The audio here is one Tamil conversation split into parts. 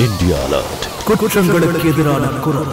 India Alert. குற்றங்களுக்கு எதிரான குரல்.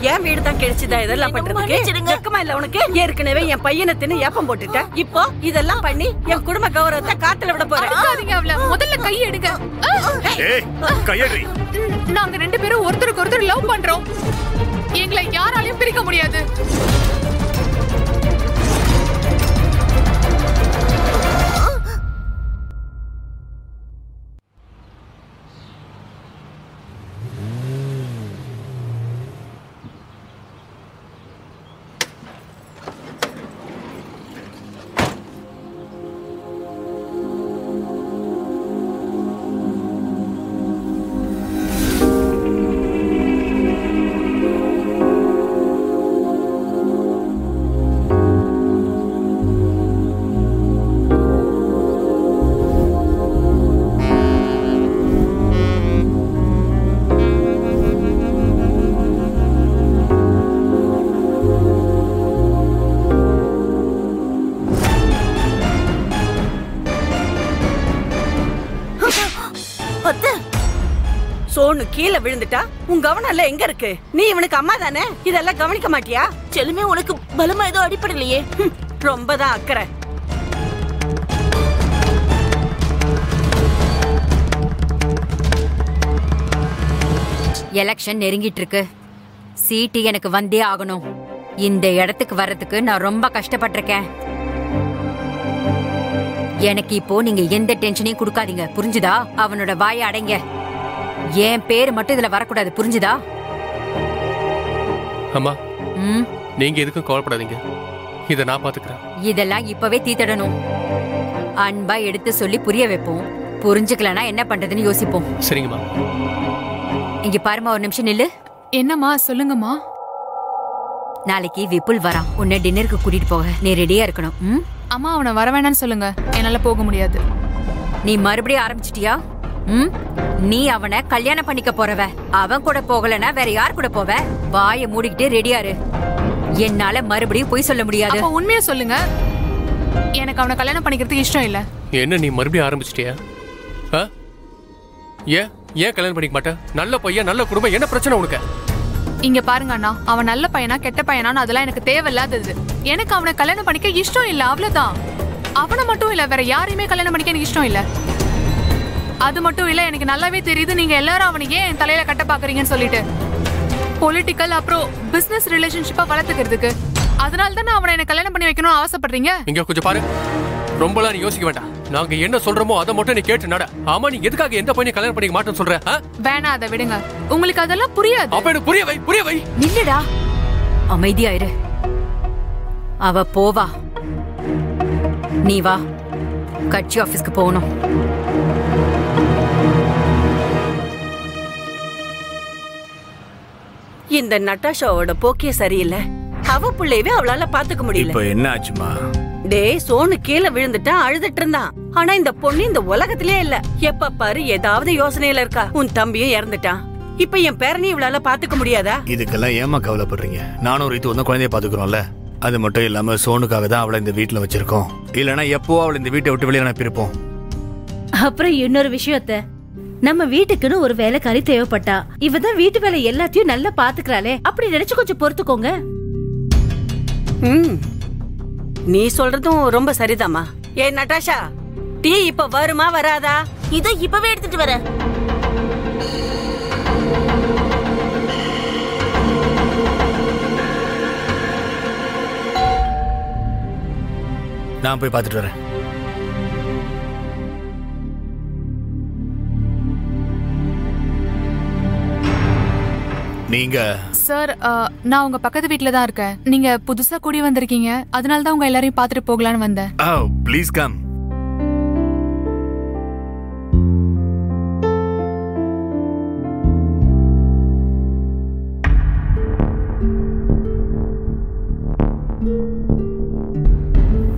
என் வீடு தான் கிடைச்சதா இதெல்லாம் பண்றதுக்கு? வெக்கமா இல்ல உனக்கு? ஏற்கனவே என் பையனை தின்னு ஏப்பம் போட்டுட்ட. இப்போ இதெல்லாம் பண்ணி என் குடும்ப கௌரவத்தை காத்துல விட போறேன். முதல்ல கை எடுங்க. கையடி. நாங்க ரெண்டு பேரும் ஒருத்தருக்கு ஒருத்தர் லவ் பண்றோம். எங்களை யாராலையும் பிரிக்க முடியாது. சோனு கீழே விழுந்துட்டா உன் கவனம் எல்லாம் எங்க இருக்கு? நீ இவனுக்கு அம்மா தானே, இதெல்லாம் கவனிக்க மாட்டியா? செல்லுமே உனக்கு பலமா ஏதோ அடிப்படலையே. ரொம்பதான் அக்கறை. எலெக்ஷன் நெருங்கிட்டு இருக்கு. சீட்டு எனக்கு வந்தே ஆகணும். இந்த இடத்துக்கு வர்றதுக்கு நான் ரொம்ப கஷ்டப்பட்டிருக்கேன். எனக்கு இப்போ நீங்க எந்த டென்ஷனையும் கொடுக்காதீங்க, புரிஞ்சுதா? அவனோட வாயை அடைங்க. என் பேரு மட்டும் இதுல வரக்கூடாது, புரிஞ்சுதா? அம்மா, நீங்க எதுக்கும் கவலைப்படாதீங்க, இத நான் பாத்துக்கிறேன். இதெல்லாம் இப்பவே தீத்தடணும். அன்பா எடுத்து சொல்லி புரிய வைப்போம். புரிஞ்சுக்கலனா என்ன பண்றதுன்னு யோசிப்போம். சரிங்கம்மா. இங்க பாருமா, ஒரு நிமிஷம் நில்லு. என்னம்மா? சொல்லுங்கம்மா. நாளைக்கு விபுல் வரான், உன்னை டின்னருக்கு கூட்டிட்டு போக. நீ ரெடியா இருக்கணும். அம்மா, அவனை வர வேணான்னு சொல்லுங்க, என்னால போக முடியாது. நீ மறுபடியும் ஆரம்பிச்சிட்டியா? நீ அவனை கல்யாணம் பண்ணிக்க போறவ. அவன் கூட போகலனா வேற யார் கூட போவ? வாயை மூடிக்கிட்டு ரெடியாரு. என்னால மறுபடியும் போய் சொல்ல முடியாது. உண்மையா சொல்லுங்க, எனக்கு அவனை கல்யாணம் பண்ணிக்கிறதுக்கு இஷ்டம் இல்ல. என்ன நீ மறுபடியும் ஆரம்பிச்சிட்டியா? ஏன் கல்யாணம் பண்ணிக்க மாட்டேன்? நல்ல பையன், நல்ல குடும்பம், என்ன பிரச்சனை உனக்கு? இங்க பாருங்க அண்ணா, அவன் நல்ல பையனா கெட்ட பையனான்னு அதெல்லாம் எனக்கு தேவையில்லாதது. எனக்கு அவனை கல்யாணம் பண்ணிக்க இஷ்டம் இல்ல, அவ்வளவுதான். அவனை மட்டும் இல்ல, வேற யாரையுமே கல்யாணம் பண்ணிக்க எனக்கு இஷ்டம் இல்ல. அது மட்டும் இல்ல, எனக்கு நல்லாவே தெரியுது நீங்க எல்லாரும் அவனை ஏன் என் தலையில கட்ட பாக்குறீங்கன்னு சொல்லிட்டு. பொலிட்டிக்கல் அப்புறம் பிசினஸ் ரிலேஷன்ஷிப்பா வளர்த்துக்கிறதுக்கு. அதனால தான் அவனை என்ன கல்யாணம் பண்ணி வைக்கணும்னு ஆசைப்படுறீங்க. இங்க கொஞ்சம் பாரு, ரொம்பலாம் நீ யோசிக்க வேண்டாம். நாங்க என்ன சொல்றோமோ அதை மட்டும் நீ கேட்டு நட. ஆமா, நீ எதுக்காக எந்த பையனை கல்யாணம் பண்ணிக்க மாட்டேன்னு சொல்ற? வேணா, அதை விடுங்க. உங்களுக்கு அதெல்லாம் புரியாது. அப்ப எனக்கு புரிய வை. நில்லுடா, அமைதியாயிரு. அவ போவா, நீ வா. கட்சி ஆபீஸ்க்கு போகணும். இந்த நட்டாஷாவோட போக்கே சரியில்லை. அவ பிள்ளையவே அவளால பாத்துக்க முடியல. இப்ப என்ன ஆச்சுமா? டேய், சோனு கீழே விழுந்துட்டான், அழுதுட்டு இருந்தான். ஆனா இந்த பொண்ணு இந்த உலகத்திலே இல்ல. எப்ப பாரு ஏதாவது யோசனையில இருக்கா. உன் தம்பியும் இறந்துட்டான். இப்ப என் பேரனையும் இவளால பாத்துக்க முடியாதா? இதுக்கெல்லாம் ஏமா கவலைப்படுறீங்க? நானும் ரீத்து வந்து குழந்தைய பாத்துக்கிறோம்ல. அது மட்டும் இல்லாம சோனுக்காக தான் அவளை இந்த வீட்டுல வச்சிருக்கோம். இல்லனா எப்போ அவளை இந்த வீட்டை விட்டு வெளியே அனுப்பியிருப்போம். அப்புறம் இன்னொரு விஷயத்த, நம்ம வீட்டுக்குன்னு ஒரு வேலைக்காரி தேவைப்பட்டா. இவதான் வீட்டு வேலை எல்லாத்தையும் நல்லா பாத்துக்கிறாளே, அப்படி நினைச்சு கொஞ்சம் பொறுத்துக்கோங்க. நீ சொல்றதும் ரொம்ப சரிதாமா. ஏ நட்டாஷா, டீ இப்ப வருமா வராதா? இத இப்பவே எடுத்துட்டு வரேன். நான் போய் பாத்துட்டு வரேன். நீங்க சார் நான் உங்க பக்கத்து வீட்ல தான் இருக்கேன். நீங்க புதுசா கூடி வந்திருக்கீங்க, அதனால தான் உங்க எல்லாரையும் பார்த்துட்டு போகலான்னு வந்தேன். Please come.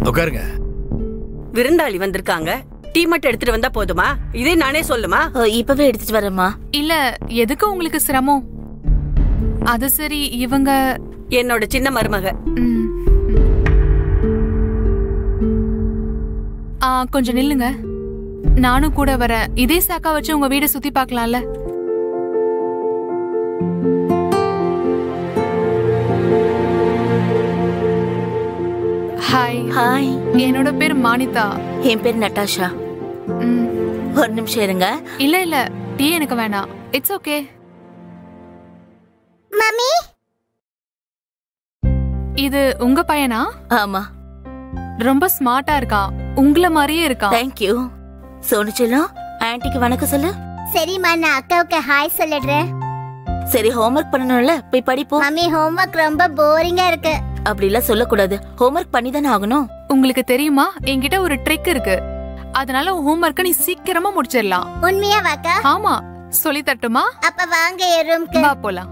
உட்காருங்க. விருந்தாளி வந்திருக்காங்க, டீ மட்டும் எடுத்துட்டு வந்தா போதுமா? இதே நானே சொல்லுமா? இப்பவே எடுத்துட்டு வரேம்மா. இல்ல, எதுக்கு உங்களுக்கு சிரமம்? அது சரி, இவங்க என்னோட சின்ன மருமக. கொஞ்சம் நில்லுங்க, நானும் கூட வரேன். இதே சாக்கா வச்சு உங்க வீட சுத்தி பார்க்கலாம்ல? ஹாய். ஹாய், என்னோட பேர் மானிதா. என் பேர் நட்டாஷா. ஒரு நிமிஷம் இருங்க. இல்ல இல்ல, டீ எனக்கு வேணாம். It's okay. மம்மி, இது உங்க பையனா? ஆமா. ரொம்ப ஸ்மார்ட்டா இருக்கான், உங்கள மாதிரியே இருக்கான். Thank you. சோனிச்சலம், ஆன்ட்டிக்கு வணக்கம் சொல்லு. சரிம்மா, நான் அக்காவுக்கு ஹாய் சொல்லிடுறேன். சரி, ஹோம்வொர்க் பண்ணணும்ல, போய் படிப்போம். மம்மி, ஹோம்வொர்க் ரொம்ப போரிங்கா இருக்கு. அப்படிலாம் சொல்லக்கூடாது, ஹோம்வொர்க் பண்ணி தானே ஆகணும். உங்களுக்கு தெரியுமா, என்கிட்ட ஒரு ட்ரிக் இருக்கு, அதனால ஹோம்வொர்க்க நீ சீக்கிரமா முடிச்சிடலாம். உண்மையா வாக்கா? ஆமா, சொல்லி தட்டுமா? அப்ப வாங்க என் ரூம்க்கு. வா போலாம்.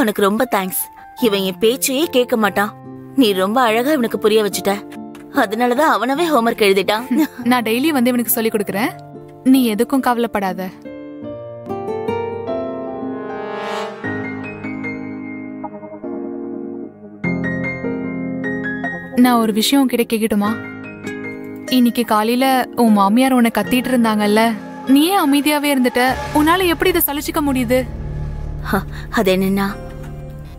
உனக்கு ரொம்ப தேங்க்ஸ். இவன் என் பேச்சையே கேட்க மாட்டான். நீ ரொம்ப அழகா இவனுக்கு புரிய வச்சுட்ட. அதனாலதான் அவனவே ஹோம்வொர்க் எழுதிட்டான். நான் டெய்லி வந்து இவனுக்கு சொல்லி கொடுக்கறேன், நீ எதுக்கும் கவலைப்படாத. நான் ஒரு விஷயம் உன்கிட்ட கேட்கட்டுமா? இன்னைக்கு காலையில உன் மாமியார் உன்னை கத்திட்டு இருந்தாங்கல்ல, நீ ஏன் அமைதியாவே இருந்துட்ட? உன்னால எப்படி இதை சலிச்சுக்க முடியுது? அது என்னன்னா,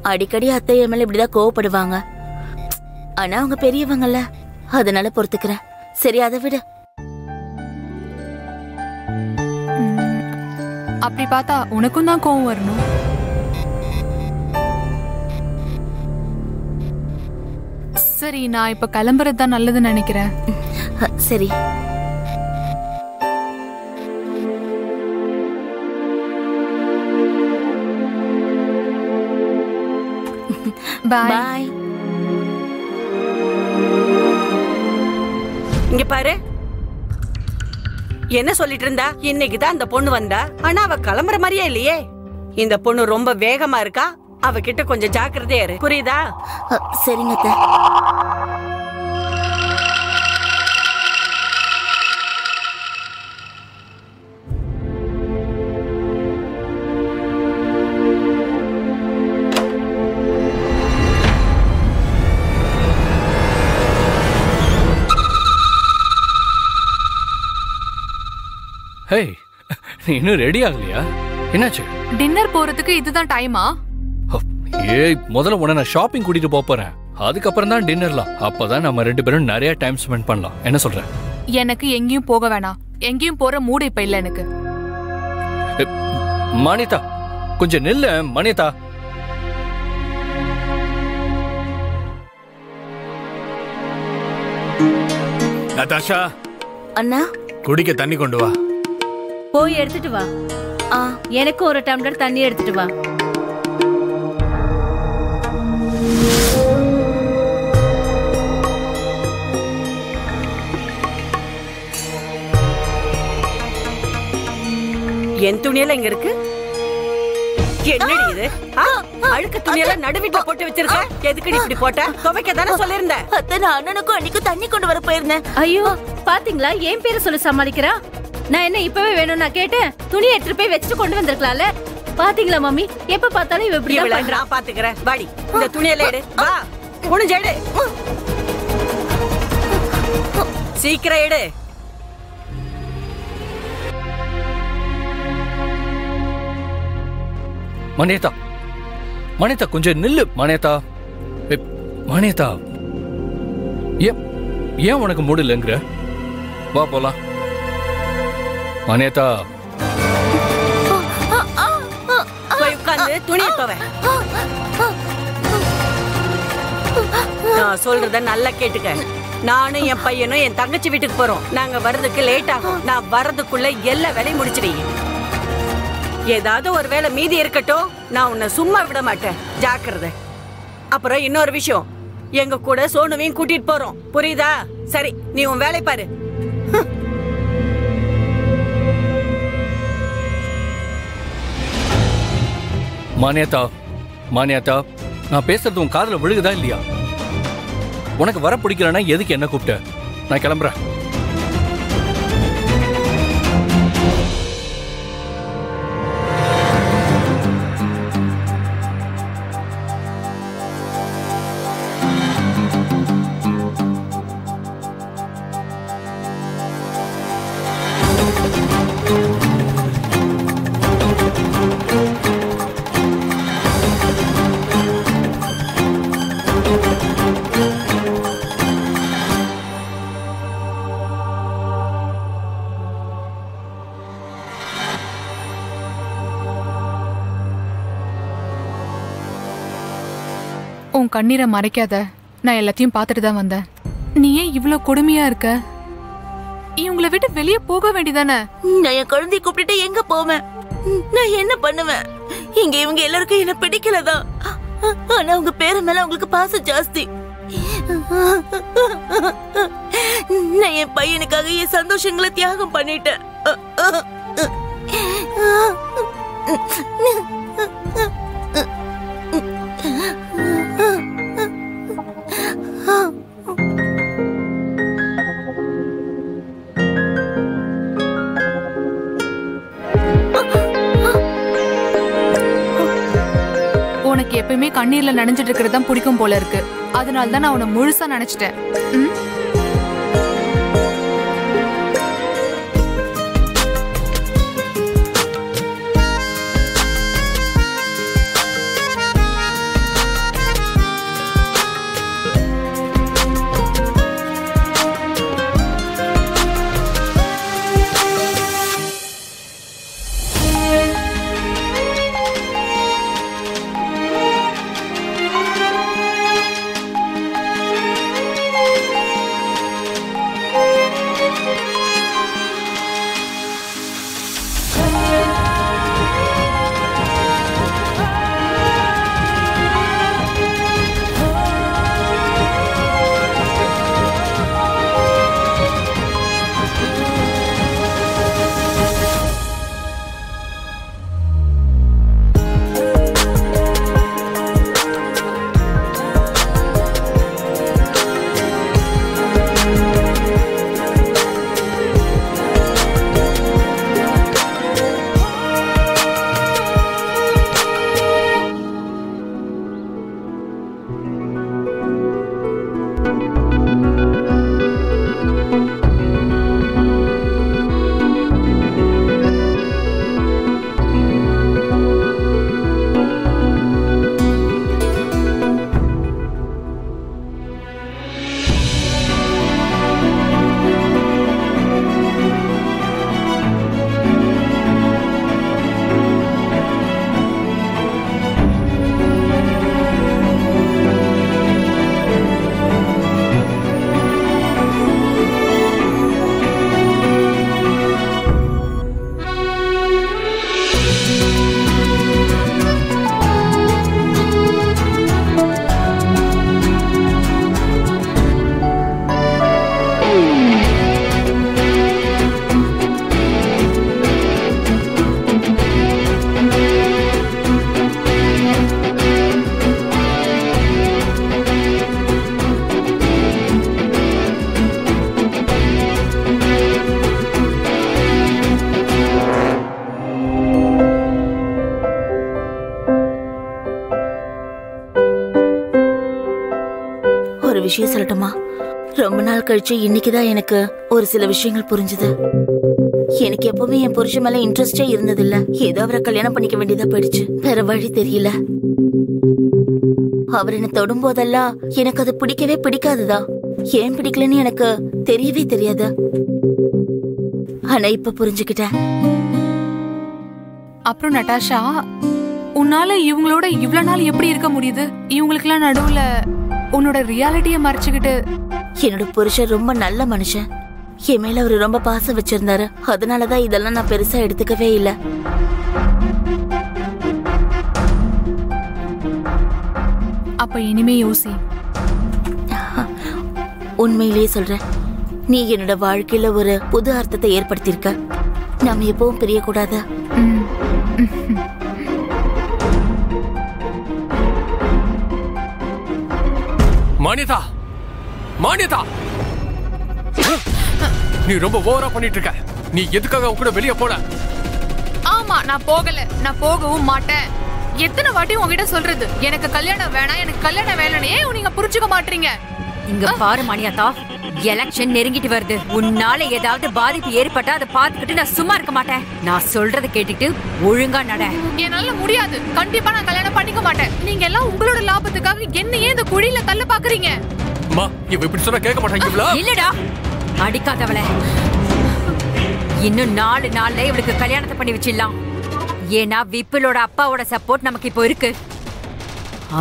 அடிக்கடி அத்தை என் மேல இப்படிதான் கோவப்படுவாங்க. ஆனா அவங்க பெரியவங்கல்ல, அதனால பொறுத்துக்கிறேன். சரி, அதை விடு. அப்படி பார்த்தா உனக்கும் தான் கோவம் வரணும். சரி, நான் இப்ப கிளம்புறது தான் நல்லதுன்னு நினைக்கிறேன். சரி. பாய். இங்க பாரு, என்ன சொல்லிட்டு இருந்தா? இன்னைக்குதான் அந்த பொண்ணு வந்தா, ஆனா அவ கிளம்புற மாதிரியே இல்லையே. இந்த பொண்ணு ரொம்ப வேகமா இருக்கா, அவகிட்ட கொஞ்சம் ஜாக்கிரதையா இரு, புரியுதா? சரிங்க அத்தை. ஹேய், நீ இன்னும் ரெடி ஆகலையா? என்னாச்சு? டின்னர் போறதுக்கு இதுதான் டைமா? ஏய், முதல்ல உன்னை நான் ஷாப்பிங் கூட்டிட்டு போறேன், அதுக்கப்புறம் தான் டின்னர்லாம். அப்பதான் நம்ம ரெண்டு பேரும் நிறைய டைம் ஸ்பெண்ட் பண்ணலாம். என்ன சொல்ற? எனக்கு எங்கேயும் போக வேணாம், எங்கேயும் போற மூடு இப்ப இல்ல எனக்கு. மானிதா, கொஞ்சம் நில்ல. மானிதா, நதாஷா, அண்ணா, குடிக்க தண்ணி கொண்டு வா. போய் எடுத்துட்டு வா. எனக்கு ஒரு டம்ளர் தண்ணி எடுத்துட்டு வா. என் துணியெல்லாம் இங்க இருக்கு. என்னடி இது? அழுக்க துணியெல்லாம் நடுவீட்டுல போட்டு வச்சிருக்க. எதுக்கு இப்படி போட்ட? துவைக்க தானே சொல்லிருந்தேன். அத்தை, நான் அண்ணனுக்கும் அன்னைக்கும் தண்ணி கொண்டு வர போயிருந்தேன். ஐயோ, பாத்தீங்களா, என் பேரை சொல்லி சமாளிக்கிறா. நான் என்ன இப்பவே வேணும் நான் கேட்டேன். துணி எடுத்துட்டு போய் வச்சுட்டு கொண்டு வந்திருக்கலாம்ல. பாத்தீங்களா மம்மி, எப்ப பார்த்தாலும் இவ இப்படி தான். நான் பாத்துக்கிறேன். வாடி, இந்த துணியெல்லாம் எடு. வா, குனிஞ்சு எடு. சீக்கிரம் எடு. மனிதா, மனிதா கொஞ்சம் நில்லு. மனிதா, மனிதா, ஏன் உனக்கு மூடு இல்லைங்கிற? வா போலாம். மானியத்தா போய் உட்கார்ந்து துணியை துவை. நான் சொல்றத நல்லா கேட்டுக்க. நானும் என் பையனும் என் தங்கச்சி வீட்டுக்கு போறோம். நாங்க வர்றதுக்கு லேட் ஆகும். நான் வர்றதுக்குள்ள எல்லா வேலையும் முடிச்சிடுங்க. ஏதாவது ஒரு வேலை மீதி இருக்கட்டும், நான் உன்னை சும்மா விட மாட்டேன். ஜாக்கிரதை. அப்புறம் இன்னொரு விஷயம், எங்க கூட சோனுவையும் கூட்டிட்டு போறோம். புரியுதா? சரி, நீ உன் வேலை பாரு. மானியத்தா, நான் பேசுறது உன் காதுல விழுகுதா இல்லையா? உனக்கு வர பிடிக்கலன்னா எதுக்கு என்ன கூப்பிட்ட? நான் கிளம்புறேன். உன் கண்ணீரை மறைக்காத. நான் எல்லாத்தையும் பார்த்துட்டு தான் வந்தேன். நீ ஏன் இவ்ளோ கொடுமையா இருக்க? இவங்களை விட்டு வெளியே போக வேண்டியதானே? நான் என் குழந்தைய கூப்பிட்டு எங்க போவேன்? நான் என்ன பண்ணுவேன்? இங்க இவங்க எல்லாருக்கும் என்ன பிடிக்கலதான். ஆனா உங்க பேரு மேல உங்களுக்கு பாசம் ஜாஸ்தி. நான் என் பையனுக்காக என் சந்தோஷங்களை தியாகம் பண்ணிட்டேன். உனக்கு எப்பயுமே கண்ணீர்ல நனைஞ்சிட்டு இருக்கிறது தான் பிடிக்கும் போல இருக்கு. அதனால தான் நான் உன்னை முழுசா நினைச்சிட்டேன். ஒரு விஷயம் சொல்லட்டுமா? ரொம்ப நாள் கழிச்சு இன்னைக்குதான் எனக்கு ஒரு சில விஷயங்கள் புரிஞ்சுது. எனக்கு எப்பவுமே என் புருஷன் மேல இன்ட்ரெஸ்டே இருந்தது இல்ல. ஏதோ அவரை கல்யாணம் பண்ணிக்க வேண்டியதா போயிடுச்சு. வேற வழி தெரியல. அவர் என்ன தொடும் போதெல்லாம் எனக்கு அது பிடிக்கவே பிடிக்காதுதான். ஏன் பிடிக்கலன்னு எனக்கு தெரியவே தெரியாது. ஆனா இப்ப புரிஞ்சுக்கிட்டேன். அப்புறம் நட்டாஷா, உன்னால இவங்களோட இவ்வளவு நாள் எப்படி இருக்க முடியுது? இவங்களுக்கெல்லாம் நடுவுல உன்னோட ரியாலிட்டிய மறைச்சுக்கிட்டு. என்னோட புருஷன் ரொம்ப நல்ல மனுஷன். என் மேல அவரு ரொம்ப பாசம் வச்சிருந்தாரு. அதனாலதான் இதெல்லாம் நான் பெருசா எடுத்துக்கவே இல்லை. அப்ப இனிமே யோசி. உண்மையிலேயே சொல்றேன், நீ என்னோட வாழ்க்கையில ஒரு புது அர்த்தத்தை ஏற்படுத்தியிருக்க. நாம எப்பவும் பிரியக்கூடாது. மானியதா, மானியதா, நீ ரொம்ப ஓவரா பண்ணிட்டு இருக்க. நீ எதுக்காக உன் கூட வெளியே போல? ஆமா, நான் போகல. நான் போகவும் மாட்டேன். எத்தனை வாட்டி உங்ககிட்ட சொல்றது எனக்கு கல்யாணம் வேணாம், எனக்கு கல்யாணம் வேணும்னே நீங்க புரிஞ்சுக்க மாட்டீங்க. இங்க பாரு மானியாத்தா, எலெக்ஷன் நெருங்கிட்டு வருது. உன்னால ஏதாவது பாதிப்பு ஏற்பட்டா அதை பார்த்துக்கிட்டு நான் சும்மா இருக்க மாட்டேன். நான் சொல்றதை கேட்டுட்டு ஒழுங்கா நட. என்னால முடியாது. கண்டிப்பா நான் கல்யாணம் பண்ணிக்க மாட்டேன். நீங்க எல்லாம் உங்களோட லாபத்துக்காக என்னையே இந்த குழியில தள்ள பாக்குறீங்க. அம்மா, இவ இப்படி சொன்னா கேட்க மாட்டாங்க. இல்லடா, அடிக்காதவளே. இன்னும் 4 நாள்ல இவளுக்கு கல்யாணத்தை பண்ணி வச்சிடலாம். ஏன்னா விப்பிலோட அப்பாவோட சப்போர்ட் நமக்கு இப்போ இருக்கு.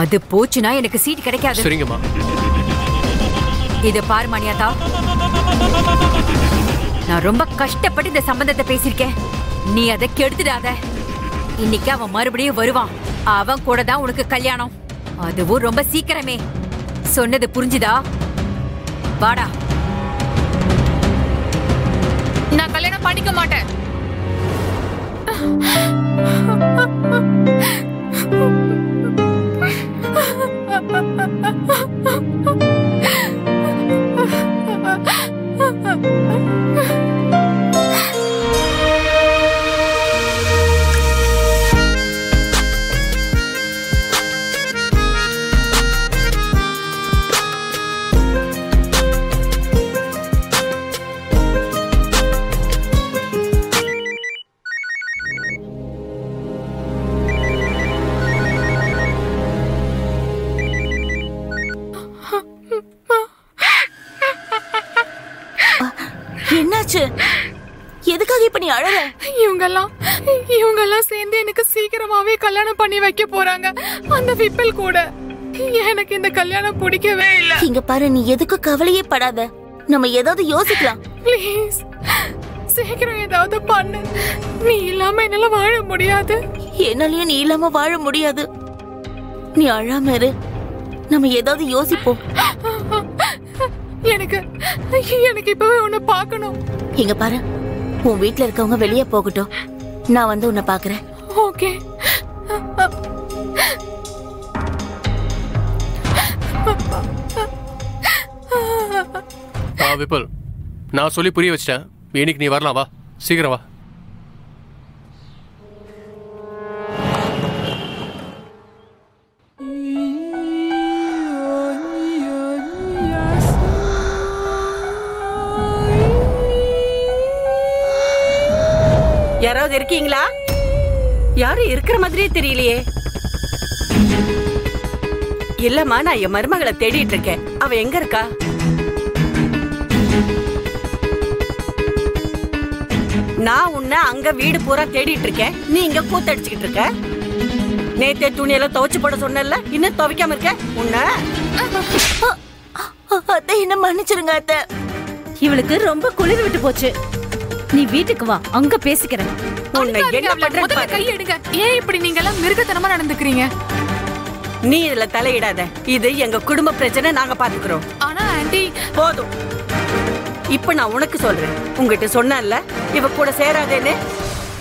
அது போச்சுன்னா எனக்கு சீட் கிடைக்காது. சரிங்கம்மா. இத பாரு மணியாத்தா, நான் ரொம்ப கஷ்டப்பட்டு இந்த சம்பந்தத்தை பேசிருக்கேன். நீ அதை கெடுத்துடாத. இன்னைக்கு அவன் மறுபடியும் வருவான். அவன் கூட தான் உனக்கு கல்யாணம். அதுவும் ரொம்ப சீக்கிரமே. சொன்னது புரிஞ்சுதா? வாடா. நான் கல்யாணம் பண்ணிக்க மாட்டேன். என்னாச்சு? எதுக்காக இப்ப நீ அழற? இவங்கெல்லாம் சேர்ந்து எனக்கு சீக்கிரமாவே கல்யாணம் பண்ணி வைக்க போறாங்க. அந்த விப்பல் கூட. எனக்கு இந்த கல்யாணம் பிடிக்கவே இல்ல. இங்க பாரு, நீ எதுக்கு கவலையே படாத. நம்ம ஏதாவது யோசிக்கலாம். ப்ளீஸ், சீக்கிரம் ஏதாவது பண்ணு. நீ இல்லாம என்னால வாழ முடியாது. என்னாலயும் நீ இல்லாம வாழ முடியாது. நீ அழாம இரு. நம்ம ஏதாவது யோசிப்போம். எனக்கு இப்பவே உன்னை பார்க்கணும். இங்க பாரு, உன் வீட்ல இருக்கவங்க வெளியே போகட்டும். நான் வந்து உன்னை பாக்குறேன். ஓகே. விபல், நான் சொல்லி புரிய வச்சிட்டேன். இன்னைக்கு நீ வரலாம். வா, சீக்கிரம் வா. யாராவது இருக்கீங்களா? யாரும் இருக்கிற மாதிரியே தெரியலையே. இல்லம்மா, நான் என் மருமகளை தேடிட்டு இருக்கேன். அவ எங்க இருக்கா? நான் உன்னை அங்க வீடு பூரா தேடிட்டு இருக்கேன். நீ இங்க கூத்தடிச்சுக்கிட்டு இருக்க. நேத்தே துணியெல்லாம் துவைச்சு போட சொன்னல, இன்னும் துவைக்காம இருக்க. உன்னை அத்தை, என்ன மன்னிச்சிருங்க அத்தை. இவளுக்கு ரொம்ப குளிர் விட்டு போச்சு. நீ வீட்டுக்கு வா, அங்க பேசிக்கிறேன். உன்னை என்ன பண்ற? கை எடுங்க. ஏன் இப்படி நீங்க எல்லாம் மிருகத்தனமா நடந்துக்கிறீங்க? நீ இதுல தலையிடாத. இது எங்க குடும்ப பிரச்சனை, நாங்க பாத்துக்கிறோம். ஆனா ஆண்டி, போதும். இப்ப நான் உனக்கு சொல்றேன். உங்ககிட்ட சொன்னேன்ல இவ கூட சேராதேன்னு.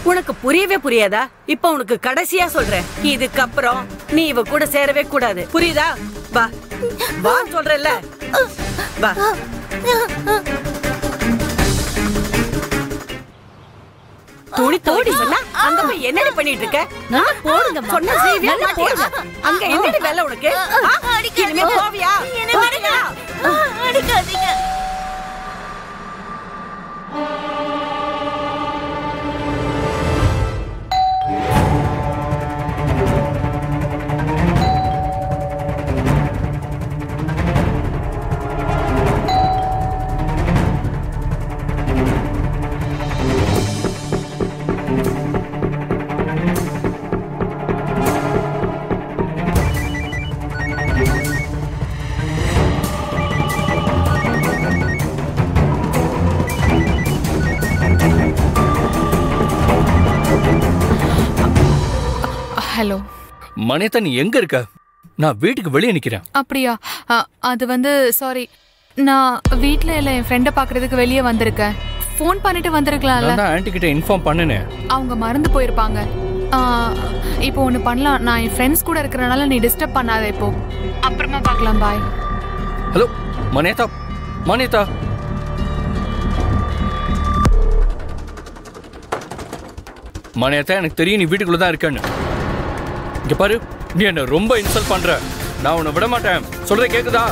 உனக்கு புரியவே புரியாதா? இப்ப உனக்கு கடைசியா சொல்றேன். இதுக்கப்புறம் நீ இவ கூட சேரவே கூடாது. புரியுதா? வா வா சொல்றேன்ல. வா. துணி தோடி சொன்னா அங்க போய் என்னடி பண்ணிட்டு இருக்க? போடுங்க, சொன்ன செய்வியா? அங்க என்னடி வேலை உனக்கு? இனிமே போவியா? அடிக்காதீங்க. ஹலோ மனேதா, நீ எங்க இருக்க? நான் வீட்டுக்கு வெளியே நிக்கிறேன். அப்படியா? அது வந்து சாரி, நான் வீட்ல இல்ல, என் ஃப்ரெண்ட பாக்குறதுக்கு வெளியே வந்திருக்கேன். ஃபோன் பண்ணிட்டு வந்திருக்கலாம்ல. நான் ஆன்ட்டி கிட்ட இன்ஃபார்ம் பண்ணனே. அவங்க மறந்து போயிருப்பாங்க. இப்போ ஒன்று பண்ணலாம், நான் என் ஃப்ரெண்ட்ஸ் கூட இருக்கிறனால நீ டிஸ்டர்ப் பண்ணாத, இப்போ அப்புறமா பார்க்கலாம். பாய். ஹலோ மனேதா, மனேதா. மனேதா, எனக்கு தெரியும் நீ வீட்டுக்குள்ள தான் இருக்கன்னு. இங்க பாரு, நீ என்ன ரொம்ப இன்சல்ட் பண்ற. நான் உன்னை விட மாட்டேன். சொல்ற கேக்குதா?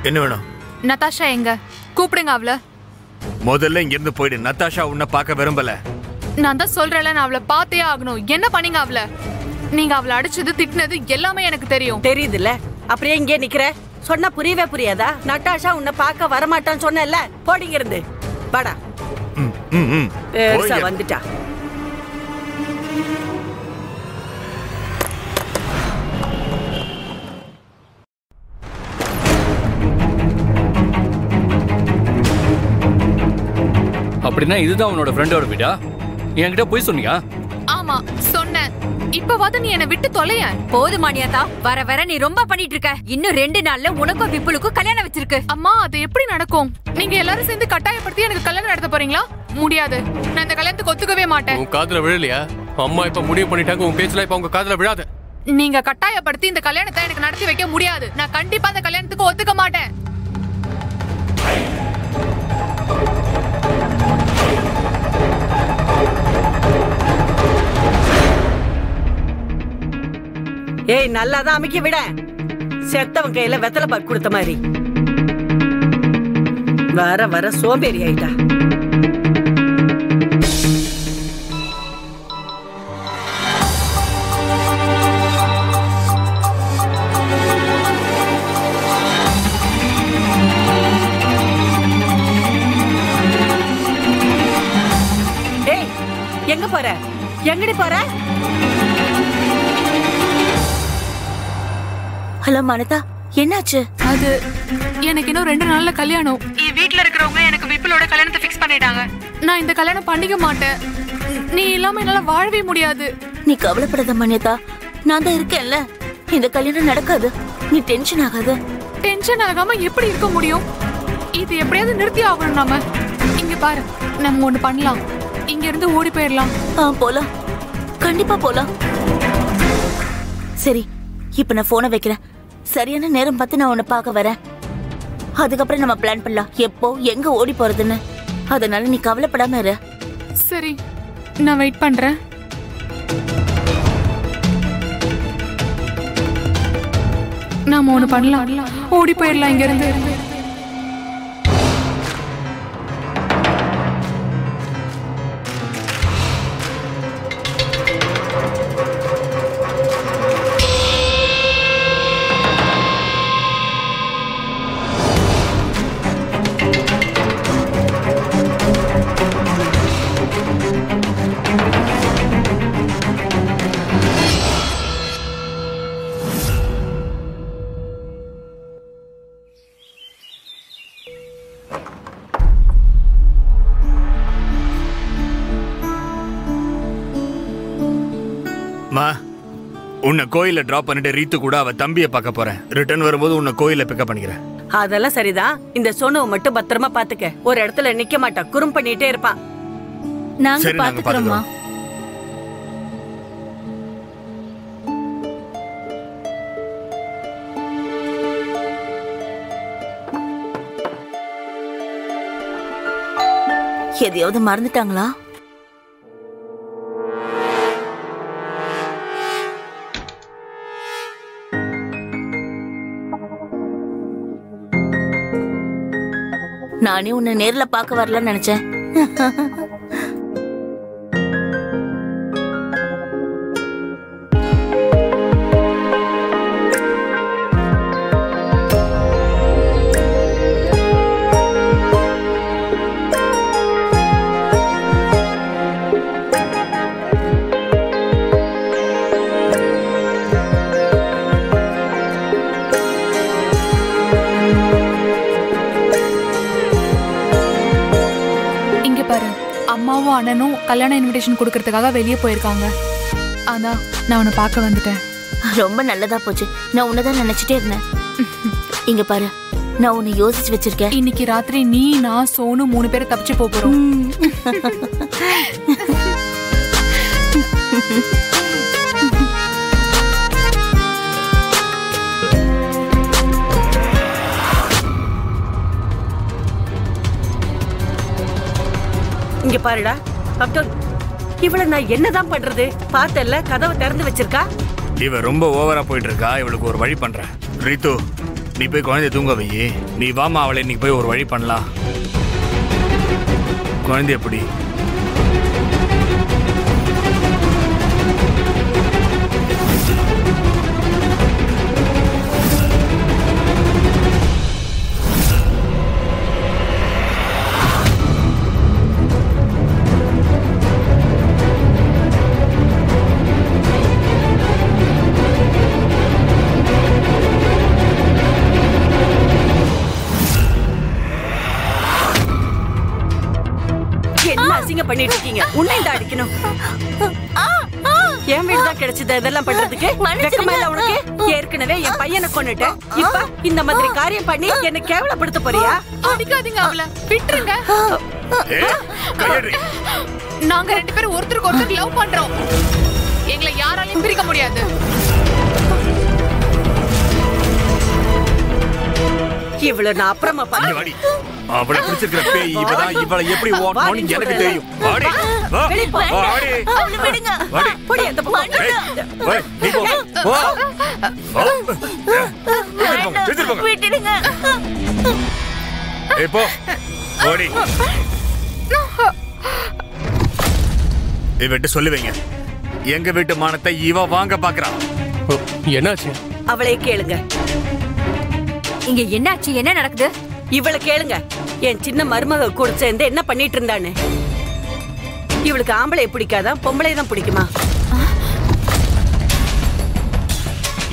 என்ன வேணும்? நதாஷா எங்க? கூப்பிடுங்க அவள. முதல்ல இங்க இருந்து போயிடு. நதாஷா உன்னை பார்க்க விரும்பல. நான் தான் சொல்றேன்ல, நான் அவளை பார்த்தே ஆகணும். என்ன பண்ணீங்க அவள? நீங்க அவளை அடிச்சது திட்டினது எல்லாமே எனக்கு தெரியும். தெரியுதுல்ல, அப்படியே இங்கே நிக்கிற. சொன்னா புரியவே புரியாதா? நட்டாஷா உன்னை பார்க்க வரமாட்டான்னு சொன்னல. போடிங்க இருந்து வாடா. வந்துட்டா. அப்படின்னா இதுதான் உன்னோட ஃப்ரெண்டோட வீடா? என்கிட்ட போய் சொன்னியா? ஆமா சொன்னேன். இப்பவாது நீ என்ன விட்டு தொலைய. போதுமானியாதா, வர வர நீ ரொம்ப பண்ணிட்டு இருக்க. இன்னும் 2 நாள்ல உனக்கும் விப்புலுக்கும் கல்யாணம் வச்சிருக்கு. அம்மா, அது எப்படி நடக்கும்? நீங்க எல்லாரும் சேர்ந்து கட்டாயப்படுத்தி எனக்கு கல்யாணம் நடத்த போறீங்களா? முடியாது. நான் இந்த கல்யாணத்துக்கு ஒத்துக்கவே மாட்டேன். உன் காதுல விழலையா? அம்மா இப்ப முடிவு பண்ணிட்டாங்க. உன் பேச்சுல இப்ப உங்க காதுல விழாது. நீங்க கட்டாயப்படுத்தி இந்த கல்யாணத்தை எனக்கு நடத்தி வைக்க முடியாது. நான் கண்டிப்பா இந்த கல்யாணத்துக்கு ஒத்துக்க மாட்டேன். ஏய், நல்லாதான் அமைக்க விட. செத்தவன் கையில வெத்தலை பாக்கு கொடுத்த மாதிரி. வர வர சோம்பேறி ஆயிட்டா. ஏய், எங்க போற? எங்கடி போற? ஹலோ மனதா, என்னாச்சு? அது எனக்கு இன்னும் 2 நாள்ல கல்யாணம். என் வீட்ல இருக்கிறவங்க எனக்கு விப்புலோட கல்யாணத்தை ஃபிக்ஸ் பண்ணிட்டாங்க. நான் இந்த கல்யாணம் பண்ணிக்க மாட்டேன். நீ இல்லாம என்னால வாழவே முடியாது. நீ கவலைப்படாத மன்யதா, நான் தான் இருக்கேன்ல. இந்த கல்யாணம் நடக்காது. நீ டென்ஷன் ஆகாத. டென்ஷன் ஆகாம எப்படி இருக்க முடியும்? இது எப்படியாவது நிறுத்தி ஆகணும். நாம இங்க பாரு, நம்ம ஒண்ணு பண்ணலாம். இங்க இருந்து ஓடி போயிடலாம். போலாம், கண்டிப்பா போலாம். சரி, இப்ப நான் போனை வைக்கிறேன். சரியான நேரம் பார்த்து நான் உன்னை பார்க்க வரேன். அதுக்கப்புறம் நம்ம பிளான் பண்ணலாம் எப்போ எங்க ஓடி போறதுன்னு. அதனால நீ கவலைப்படாம இரு. சரி, நான் வெயிட் பண்றேன். நாம ஒண்ணு பண்ணலாம். ஓடி போயிடலாம் இங்க இருந்து. உன்னை கோயில டிராப் பண்ணிட்டு ரீத்து கூட அவ தம்பியை பார்க்க போறேன். ரிட்டர்ன் வரும்போது உன்னை கோயில பிக்கப் பண்ணிக்கிறேன். அதெல்லாம் சரிதான். இந்த சோனுவை மட்டும் பத்திரமா பாத்துக்க. ஒரு இடத்துல நிக்க மாட்டா, குறும் பண்ணிட்டே இருப்பான். நாங்க பாத்துக்கிறோம்மா. எதையாவது மறந்துட்டாங்களா? நானே உன்னை நேர்ல பார்க்க வரலன்னு நினைச்சேன். அண்ணனும் கல்யாண இன்விடேஷன் கொடுக்கறதுக்காக வெளியே போயிருக்காங்க. அதான் நான் உன்னை பார்க்க வந்துட்டேன். ரொம்ப நல்லதா போச்சு. நான் உன்னதான் நினைச்சிட்டே இருந்தேன். இங்க பாரு, நான் உன்னை யோசிச்சு வச்சிருக்கேன். இன்னைக்கு ராத்திரி நீ, நான், சோனு 3 பேரை தப்பிச்சு போறோம். இங்க பாருடா அப்துல், இவள நான் என்னதான் பண்றது? பார்த்தல்ல, கதவை திறந்து வச்சிருக்கா. இவ ரொம்ப ஓவரா போயிட்டு இருக்கா. இவளுக்கு ஒரு வழி பண்றேன். ரீத்து, நீ போய் குழந்தைய தூங்க வை. நீ வாமா, அவளை இன்னைக்கு போய் ஒரு வழி பண்ணலாம். குழந்தை எப்படி? பண்ணிட்டு இருக்கீங்க? உன்னை தான் அடிக்கணும். என் வீடு தான் கிடைச்சது இதெல்லாம் பண்றதுக்கு. வெக்கமா இல்ல உனக்கு? ஏற்கனவே என் பையனை கொன்னுட்டேன். இப்ப இந்த மாதிரி காரியம் பண்ணி என்ன கேவலப்படுத்த போறியா? அடிக்காதீங்க அவள, விட்டுருங்க. நாங்க 2 பேரும் ஒருத்தருக்கு ஒருத்தர் லவ் பண்றோம். எங்களை யாராலையும் பிரிக்க முடியாது. இவ்வளவு நான் அப்புறமா பண்ணி அவளை பிடிச்சிருக்கிற பேய் இவதான். இவளை எப்படி ஓட்டணும்னு எனக்கு தெரியும். வாடி வாடி வாடி, அவளை விடுங்க. வாடி போடி அந்த பக்கம். ஏய் நீ போ போ. விட்டுடுங்க. ஏய் போ ஓடி. இவட்ட சொல்லுவீங்க, எங்க வீட்டு மானத்தை இவ வாங்க பாக்குறா. என்னாச்சு? அவளை கேளுங்க. இங்க என்னாச்சு? என்ன நடக்குது? இவளை கேளுங்க. என் சின்ன மருமக கூட சேர்ந்து என்ன பண்ணிட்டு இருந்தான்னு. இவளுக்கு ஆம்பளை பிடிக்காதா, பொம்பளை தான் பிடிக்குமா?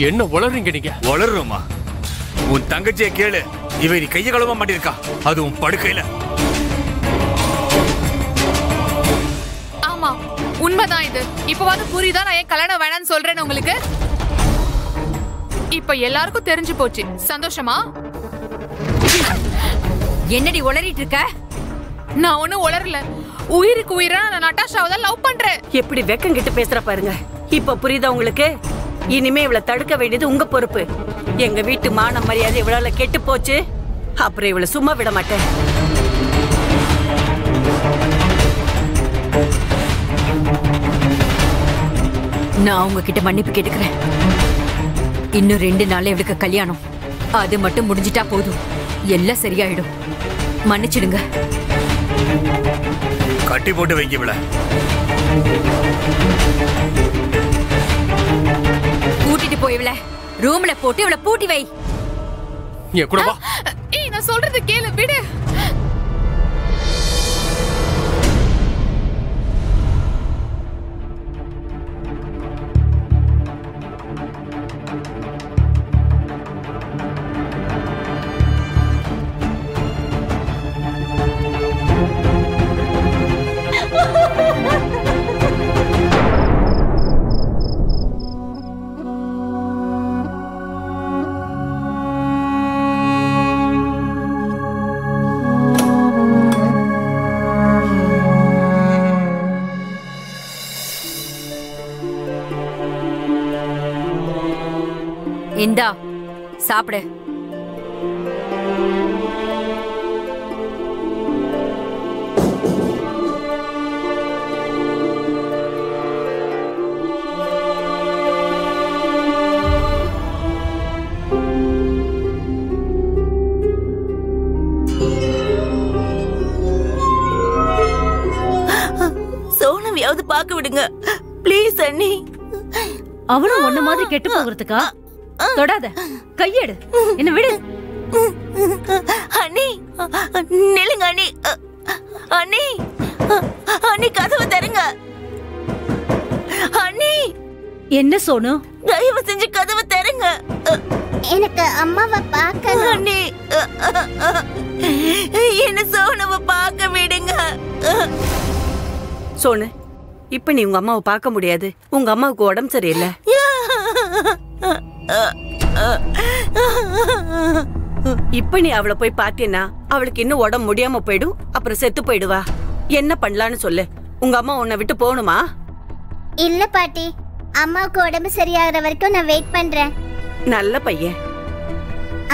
என்ன உளறீங்க நீங்க? உளறுமா? உன் தங்கச்சியை கேளு. இவ நீ கைய கழுவ மாட்டிருக்கா, அதுவும் படுக்கையில. ஆமா, உண்மைதான் இது. இப்பவாது புரியுதா நான் ஏன் கல்யாணம் வேணாம்னு சொல்றேன்னு உங்களுக்கு? இப்ப எல்லாருக்கும் தெரிஞ்சு போச்சு. சந்தோஷமா? என்னடி உளறிட்டு இருக்க? நான் ஒண்ணும் உளறல. உயிருக்கு உயிரா நான் நட்டாஷாவை தான் லவ் பண்றேன். எப்படி வெக்கம் கிட்ட பேசுற பாருங்க. இப்ப புரியுதா உங்களுக்கு? இனிமே இவளை தடுக்க வேண்டியது உங்க பொறுப்பு. எங்க வீட்டு மான மரியாதை இவளால கெட்டு போச்சு. அப்புறம் இவளை சும்மா விட மாட்டேன். நான் உங்ககிட்ட மன்னிப்பு கேட்டுக்கிறேன். இன்னும் 2 நாள்ல இவளுக்கு கல்யாணம். அது மட்டும் முடிஞ்சிட்டா போதும், எல்லாம் சரியாயிடும். மன்னிச்சிடுங்க. கட்டி போட்டு வைக்க விட. கூட்டிட்டு போய் இவள ரூம்ல போட்டு இவள பூட்டி வை. என் கூட வா. ஏய், நான் சொல்றது கேளு, விடு. இந்தா சாப்பிடு. சோனவியாவது பார்க்க விடுங்க ப்ளீஸ் அண்ணி. அவனும் ஒன்ன மாதிரி கெட்டு போகிறதுக்கா? தொடாத, கையெடு, என்ன விடு. அண்ணி நில்லுங்க அண்ணி. அண்ணி அண்ணி கதவை தருங்க அண்ணி. என்ன சோனு? தயவு செஞ்சு கதவை தருங்க. எனக்கு அம்மாவை பார்க்கணும் அண்ணி. என்ன சோனுவை பார்க்க விடுங்க. சோனு, இப்ப நீ உங்க அம்மாவை பார்க்க முடியாது. உங்க அம்மாவுக்கு உடம்பு சரியில்லை. இப்ப நீ அவளை போய் பாத்தீன்னா அவளுக்கு இன்னும் உடம்பு முடியாம போயிடும். அப்புறம் செத்து போயிடுவா. என்ன பண்ணலான்னு சொல்லு. உங்க அம்மா உன்னை விட்டு போகணுமா? இல்ல பாட்டி, அம்மாவுக்கு உடம்பு சரியாகிற வரைக்கும் நான் வெயிட் பண்றேன். நல்ல பையன்.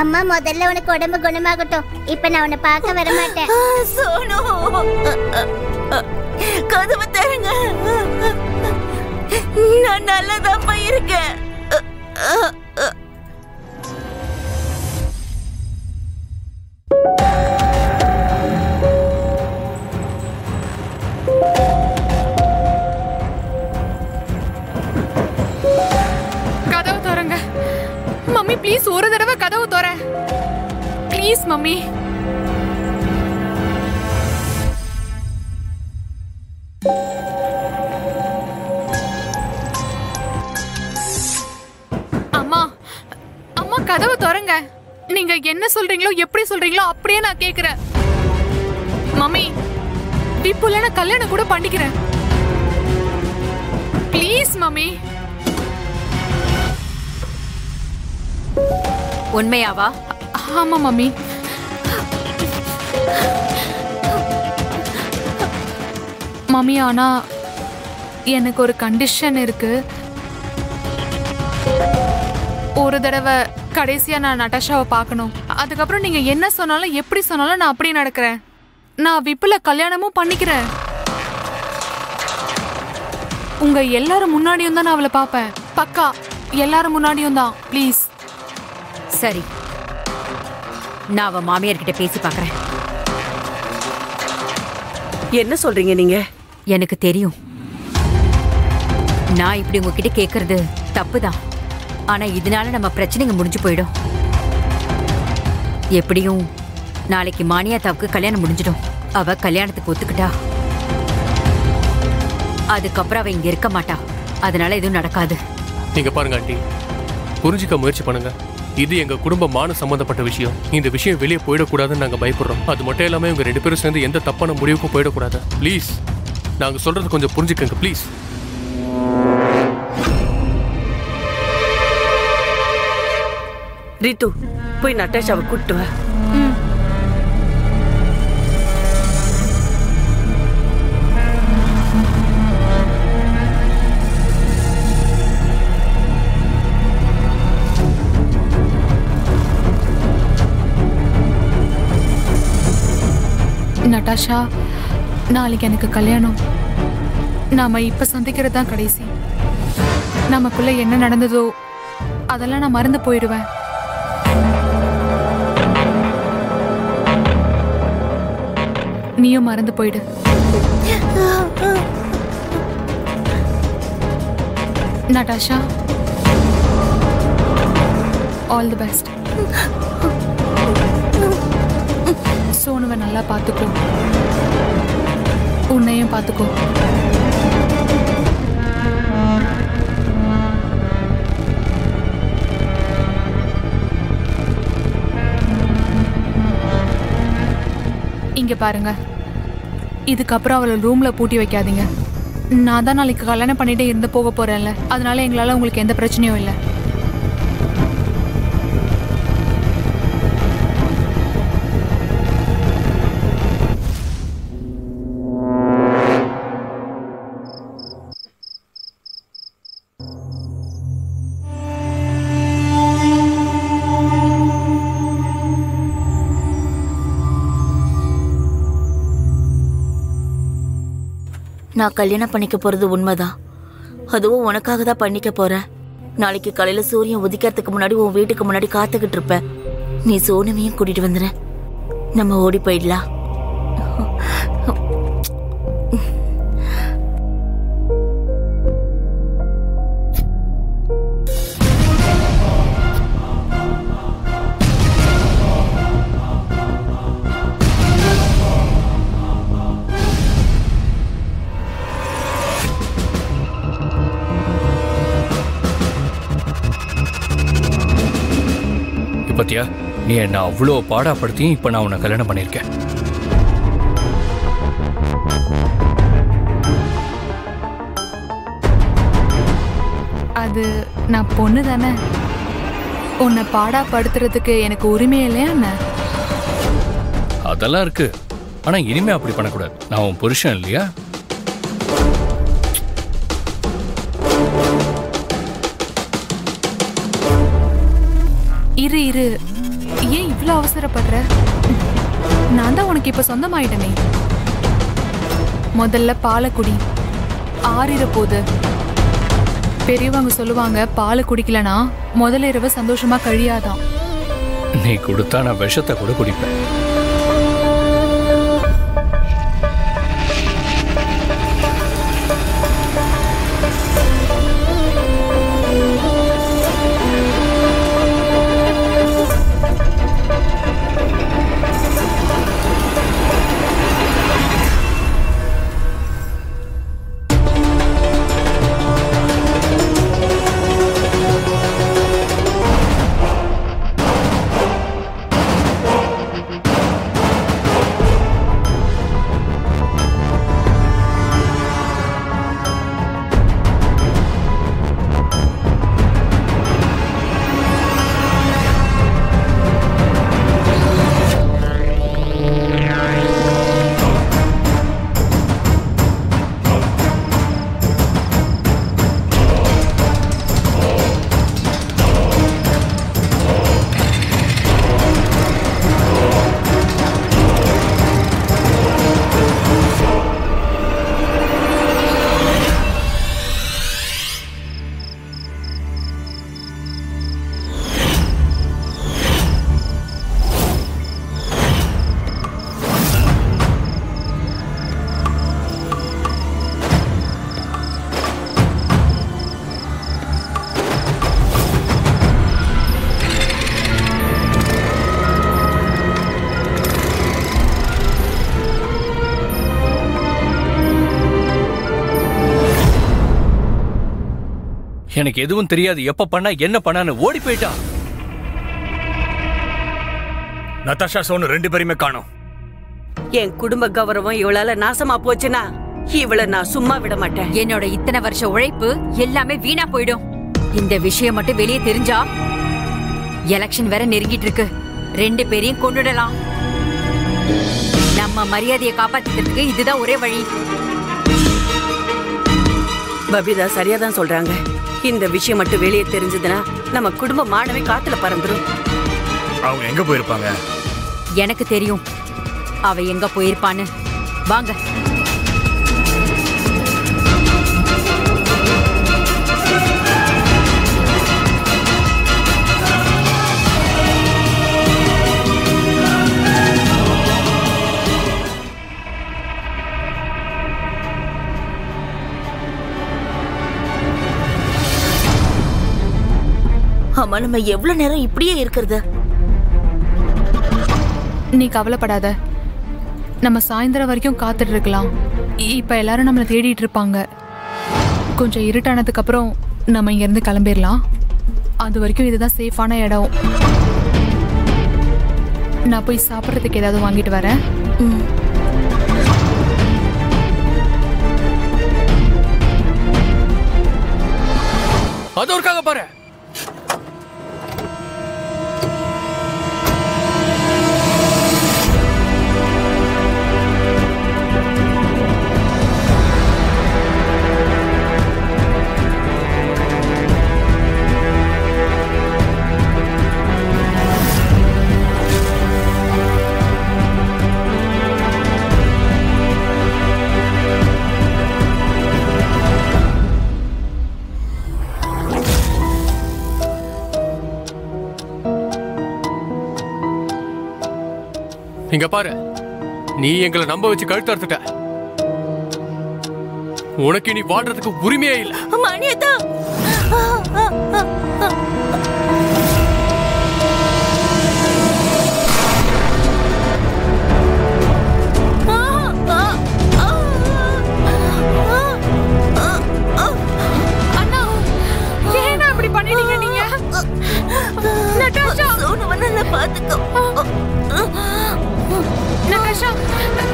அம்மா, முதல்ல உனக்கு உடம்பு குணமாகட்டும். இப்ப நான் உன்னை பார்க்க வர மாட்டேன். சோனு, கதவை தருங்க. நான் நல்லதாப்பா இருக்கேன். கதவு தரங்க மம்மி, ப்ளீஸ் ஒரு தடவை கதவு தர ப்ளீஸ் மம்மி. அம்மா அம்மா, கதவு தரங்க. நீங்க என்ன சொல்றீங்களோ எப்படி சொல்றீங்களோ அப்படியே நான் கேக்குறேன். மம்மி, விப்புல நான் கல்யாணம் கூட பண்ணிக்கிறேன். Please mummy. உண்மையாவா? ஆமா மம்மி. மம்மி, ஆனா எனக்கு ஒரு கண்டிஷன் இருக்கு. ஒரு தடவை கடைசியா நான் நட்டாஷாவை பார்க்கணும். அதுக்கப்புறம் நீங்க என்ன சொன்னாலும் எப்படி சொன்னாலும் நான் அப்படியே நடக்கிறேன். நான் விப்புல கல்யாணமும் பண்ணிக்கிறேன். உங்க எல்லாரும் முன்னாடியும் தான் நான் அவளை பார்ப்பேன். பக்கா எல்லாரும் முன்னாடியும் தான். ப்ளீஸ். சரி, நான் அவ மாமியார்கிட்ட பேசி பார்க்கறேன். என்ன சொல்றீங்க நீங்க? எனக்கு தெரியும், நான் இப்படி உங்ககிட்ட கேக்குறது தப்புதான். ஆனா இதனால நம்ம பிரச்சனைங்க முடிஞ்சு போயிடும். எப்படியும் நாளைக்கு மானியாத்தாவுக்கு கல்யாணம் முடிஞ்சிடும். அவ கல்யாணத்துக்கு ஒத்துக்கிட்டா, அதுக்கப்புறம் அவ இங்க இருக்க மாட்டா. அதனால எதுவும் நடக்காது. நீங்க பாருங்க ஆண்டி, புரிஞ்சுக்க முயற்சி பண்ணுங்க. இது எங்க குடும்பமான சம்பந்தப்பட்ட விஷயம். இந்த விஷயம் வெளியே போயிடக்கூடாதுன்னு நாங்க பயப்படுறோம். அது மட்டும் இல்லாம இவங்க 2 பேரும் சேர்ந்து எந்த தப்பான முடிவுக்கும் போயிடக்கூடாது. ப்ளீஸ், நாங்க சொல்றது கொஞ்சம் புரிஞ்சுக்கங்க ப்ளீஸ். ரித்து, போய் நட்டாஷாவை கூப்பிட்டு வா. நட்டாஷா, நாளைக்கு எனக்கு கல்யாணம். நாம இப்ப சந்திக்கிறது தான் கடைசி. நமக்குள்ள என்ன நடந்ததோ அதெல்லாம் நான் மறந்து போயிடுவேன். நீயும் மறந்து போயிடு. Natasha, all the best. சோனுவை நல்லா பார்த்துக்கோ, உன்னையும் பார்த்துக்கோ. இங்க பாருங்க, இதுக்கப்புறம் அவளை ரூம்ல பூட்டி வைக்காதீங்க. நான் தான் நாளைக்கு கல்யாணம் பண்ணிட்டே இருந்து போக போறேன்ல, அதனால எங்களால உங்களுக்கு எந்த பிரச்சனையும் இல்லை. நான் கல்யாணம் பண்ணிக்க போறது உண்மைதான். அதுவும் உனக்காக தான் பண்ணிக்க போறேன். நாளைக்கு காலையில சூரியன் உதிக்கிறதுக்கு முன்னாடி உன் வீட்டுக்கு முன்னாடி காத்துக்கிட்டு இருப்பேன். நீ சோனுவையும் கூட்டிட்டு வந்துற, நம்ம ஓடி போயிடலாம். பத்தியா, நீ என்ன அவ்வளோ பாடாப்படுத்தியும் இப்ப நான் உன்னை கல்யாணம் பண்ணியிருக்கேன். அது நான் பொண்ணு தானே. உன்னை பாடா படுத்துறதுக்கு எனக்கு உரிமை இல்லையா என்ன? அதெல்லாம் இருக்கு. ஆனா இனிமே அப்படி பண்ணக்கூடாது. நான் உன் புருஷன் இல்லையா? இரு இரு, ஏன் இவ்வளவு அவசரப்படுற? நான் தான் உனக்கு இப்ப சொந்தமாயிட்டனே. முதல்ல பாலை குடி, ஆறிற போது. பெரியவங்க சொல்லுவாங்க பாலை குடிக்கலனா முதல் இரவு சந்தோஷமா கழியாதான். நீ கொடுத்தா நான் விஷத்தை கூட குடிப்பேன். எனக்கு எதுவும் தெரியாது. எப்ப பண்ணா என்ன பண்ணான்னு ஓடி போயிட்டா. நதாஷா சோனு ரெண்டு பேருமே காணோம். என் குடும்ப கௌரவம் இவளால நாசமா போச்சுன்னா இவளை நான் சும்மா விட மாட்டேன். என்னோட இத்தனை வருஷ உழைப்பு எல்லாமே வீணா போயிடும். இந்த விஷயம் மட்டும் வெளியே தெரிஞ்சா, எலெக்ஷன் வேற நெருங்கிட்டு இருக்கு, ரெண்டு பேரையும் கொண்டுடலாம். நம்ம மரியாதையை காப்பாத்திக்கிறதுக்கு இதுதான் ஒரே வழி. பபிதா சரியாதான் சொல்றாங்க. இந்த விஷயம் மட்டும் வெளியே தெரிஞ்சதுன்னா நம்ம குடும்ப மானவே காத்துல பறந்துரும். அவங்க எங்க போயிருப்பாங்க? எனக்கு தெரியும் அவ எங்க போயிருப்பான்னு. வாங்க. அம்மா, நம்ம எவ்வளவு நேரம் இப்படியே இருக்கிறது? நீ கவலைப்படாத, நம்ம சாயந்தரம் வரைக்கும் காத்துட்டு இருக்கலாம். இப்ப எல்லாரும் நம்மளை தேடிட்டு இருப்பாங்க. கொஞ்சம் இருட்டானதுக்கு அப்புறம் நம்ம இங்க இருந்து கிளம்பிடலாம். அது வரைக்கும் இதுதான் சேஃபான இடம். நான் போய் சாப்பிட்றதுக்கு ஏதாவது வாங்கிட்டு வரேன். அது ஒருக்காக பாரு. இங்க பாரு, நீ எங்களை நம்ப வச்சு கழுத்து அறுத்துட்ட. உனக்கு நீ வாழ்றதுக்கு உரிமையே இல்ல. மணியதா, அண்ணா, ஏன் அப்படி பண்ணிட்டீங்க நீங்க? நடாஷா, சோனுவன பாத்துக்கோ. நடாஷா,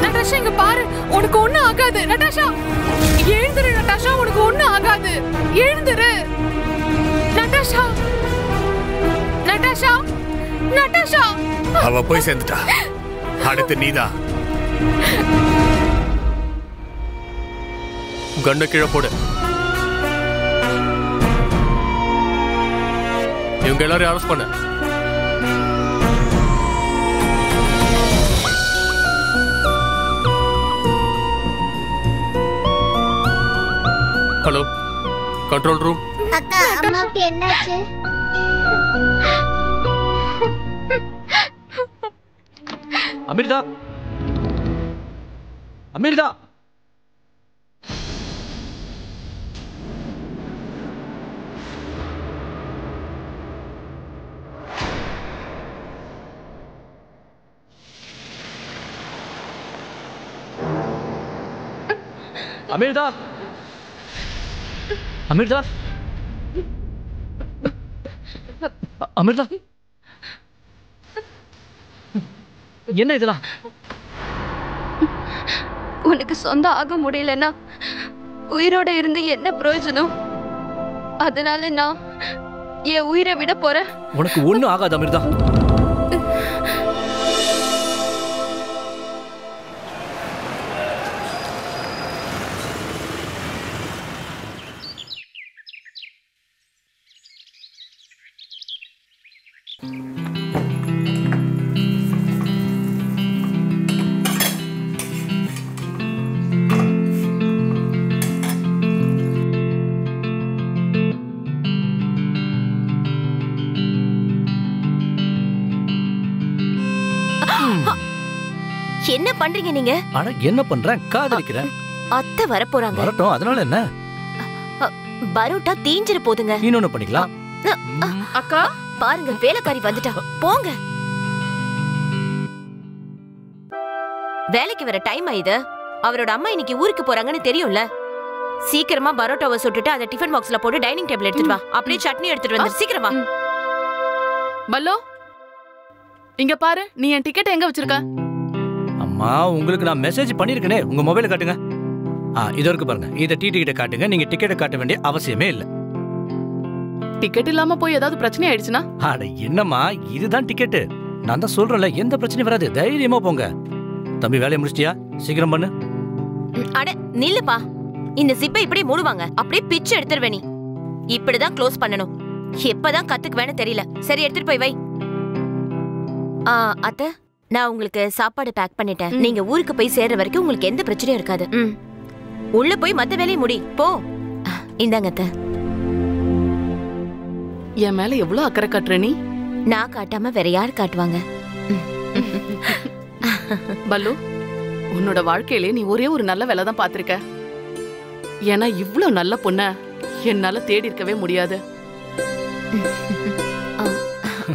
நடாஷா இங்க பாரு, உனக்கு ஒண்ணும் ஆகாது. நடாஷா எழுந்துரு. நடாஷா, உனக்கு ஒண்ணும் ஆகாது. எழுந்துரு. நட்டாஷா அவ போய் சேர்ந்துட்டா. அடுத்து நீதான். கண்ணை கீழே போடு. இவங்க எல்லாரையும் அரெஸ்ட் பண்ண. Hello, control room. அக்கா, அம்மாவுக்கு என்னாச்சு? அமிர்தா, அமிர்தா. அமிர்தா, அமிர்தா, அமிர்தா, என்ன இதெல்லாம்? உனக்கு சொந்தம் ஆக முடியலன்னா உயிரோட இருந்து என்ன பிரயோஜனம்? அதனால நான் என் உயிரை விட போறேன். உனக்கு ஒண்ணும் ஆகாது அமிர்தா. என்ன பண்றீங்க நீங்க? ஆனா என்ன பண்றேன்? காதலிக்கிறேன். அத்தை வர போறாங்க. வரட்டும், அதனால என்ன? பரோட்டா தீஞ்சிர போதுங்க. இன்னொன்னு பண்ணிக்கலாம். அக்கா பாருங்க, வேலைக்காரி வந்துட்டா. போங்க. வேலைக்கு வர டைம் ஆயிது. அவரோட அம்மா இன்னைக்கு ஊருக்கு போறாங்கன்னு தெரியும்ல. சீக்கிரமா பரோட்டாவை சுட்டுட்டு அதை டிஃபன் பாக்ஸ்ல போட்டு டைனிங் டேபிள் எடுத்துட்டு வா. அப்படியே சட்னி எடுத்துட்டு வந்து சீக்கிரமா. பல்லோ, இங்க பாரு, நீ என் டிக்கெட் எங்க வச்சிருக்க? அம்மா, உங்களுக்கு நான் மெசேஜ் பண்ணிருக்கனே. உங்க மொபைலை காட்டுங்க. இது இருக்கு பாருங்க. இதை டிக்கெட்டை காட்டுங்க. நீங்க டிக்கெட்டை காட்ட வேண்டிய அவசியமே இல்ல. டிக்கெட் இல்லாம போய் ஏதாவது பிரச்சனை ஆயிடுச்சுன்னா? அட என்னம்மா, இதுதான் டிக்கெட். நான் தான் சொல்றேன்ல, எந்த பிரச்சனையும் வராது. தைரியமா போங்க. தம்பி, வேலையை முடிச்சிட்டியா? சீக்கிரம் பண்ணு. அட நில்லுப்பா. இந்த சிப்பை இப்படி மூடுவாங்க. அப்படியே பிச்சு எடுத்துருவே. நீ இப்படிதான் க்ளோஸ் பண்ணணும். எப்பதான் கத்துக்குவேன்னு தெரியல. சரி, எடுத்துட்டு போய் வை. அத்தை, நான் உங்களுக்கு சாப்பாடு பேக் பண்ணிட்டேன். நீங்க ஊருக்கு போய் சேர்ற வரைக்கும் உங்களுக்கு எந்த பிரச்சனையும் இருக்காது. உள்ள போய் மத்த வேலையை முடி. போ. இந்தாங்க அத்தை. என் மேல எவ்வளவு அக்கறை காட்டுற நீ? நான் காட்டாம வேற யார் காட்டுவாங்க? பல்லு, உன்னோட வாழ்க்கையிலே நீ ஒரே ஒரு நல்ல வேலை தான் பாத்திருக்க. ஏன்னா இவ்வளவு நல்ல பொண்ண என்னால தேடி இருக்கவே முடியாது.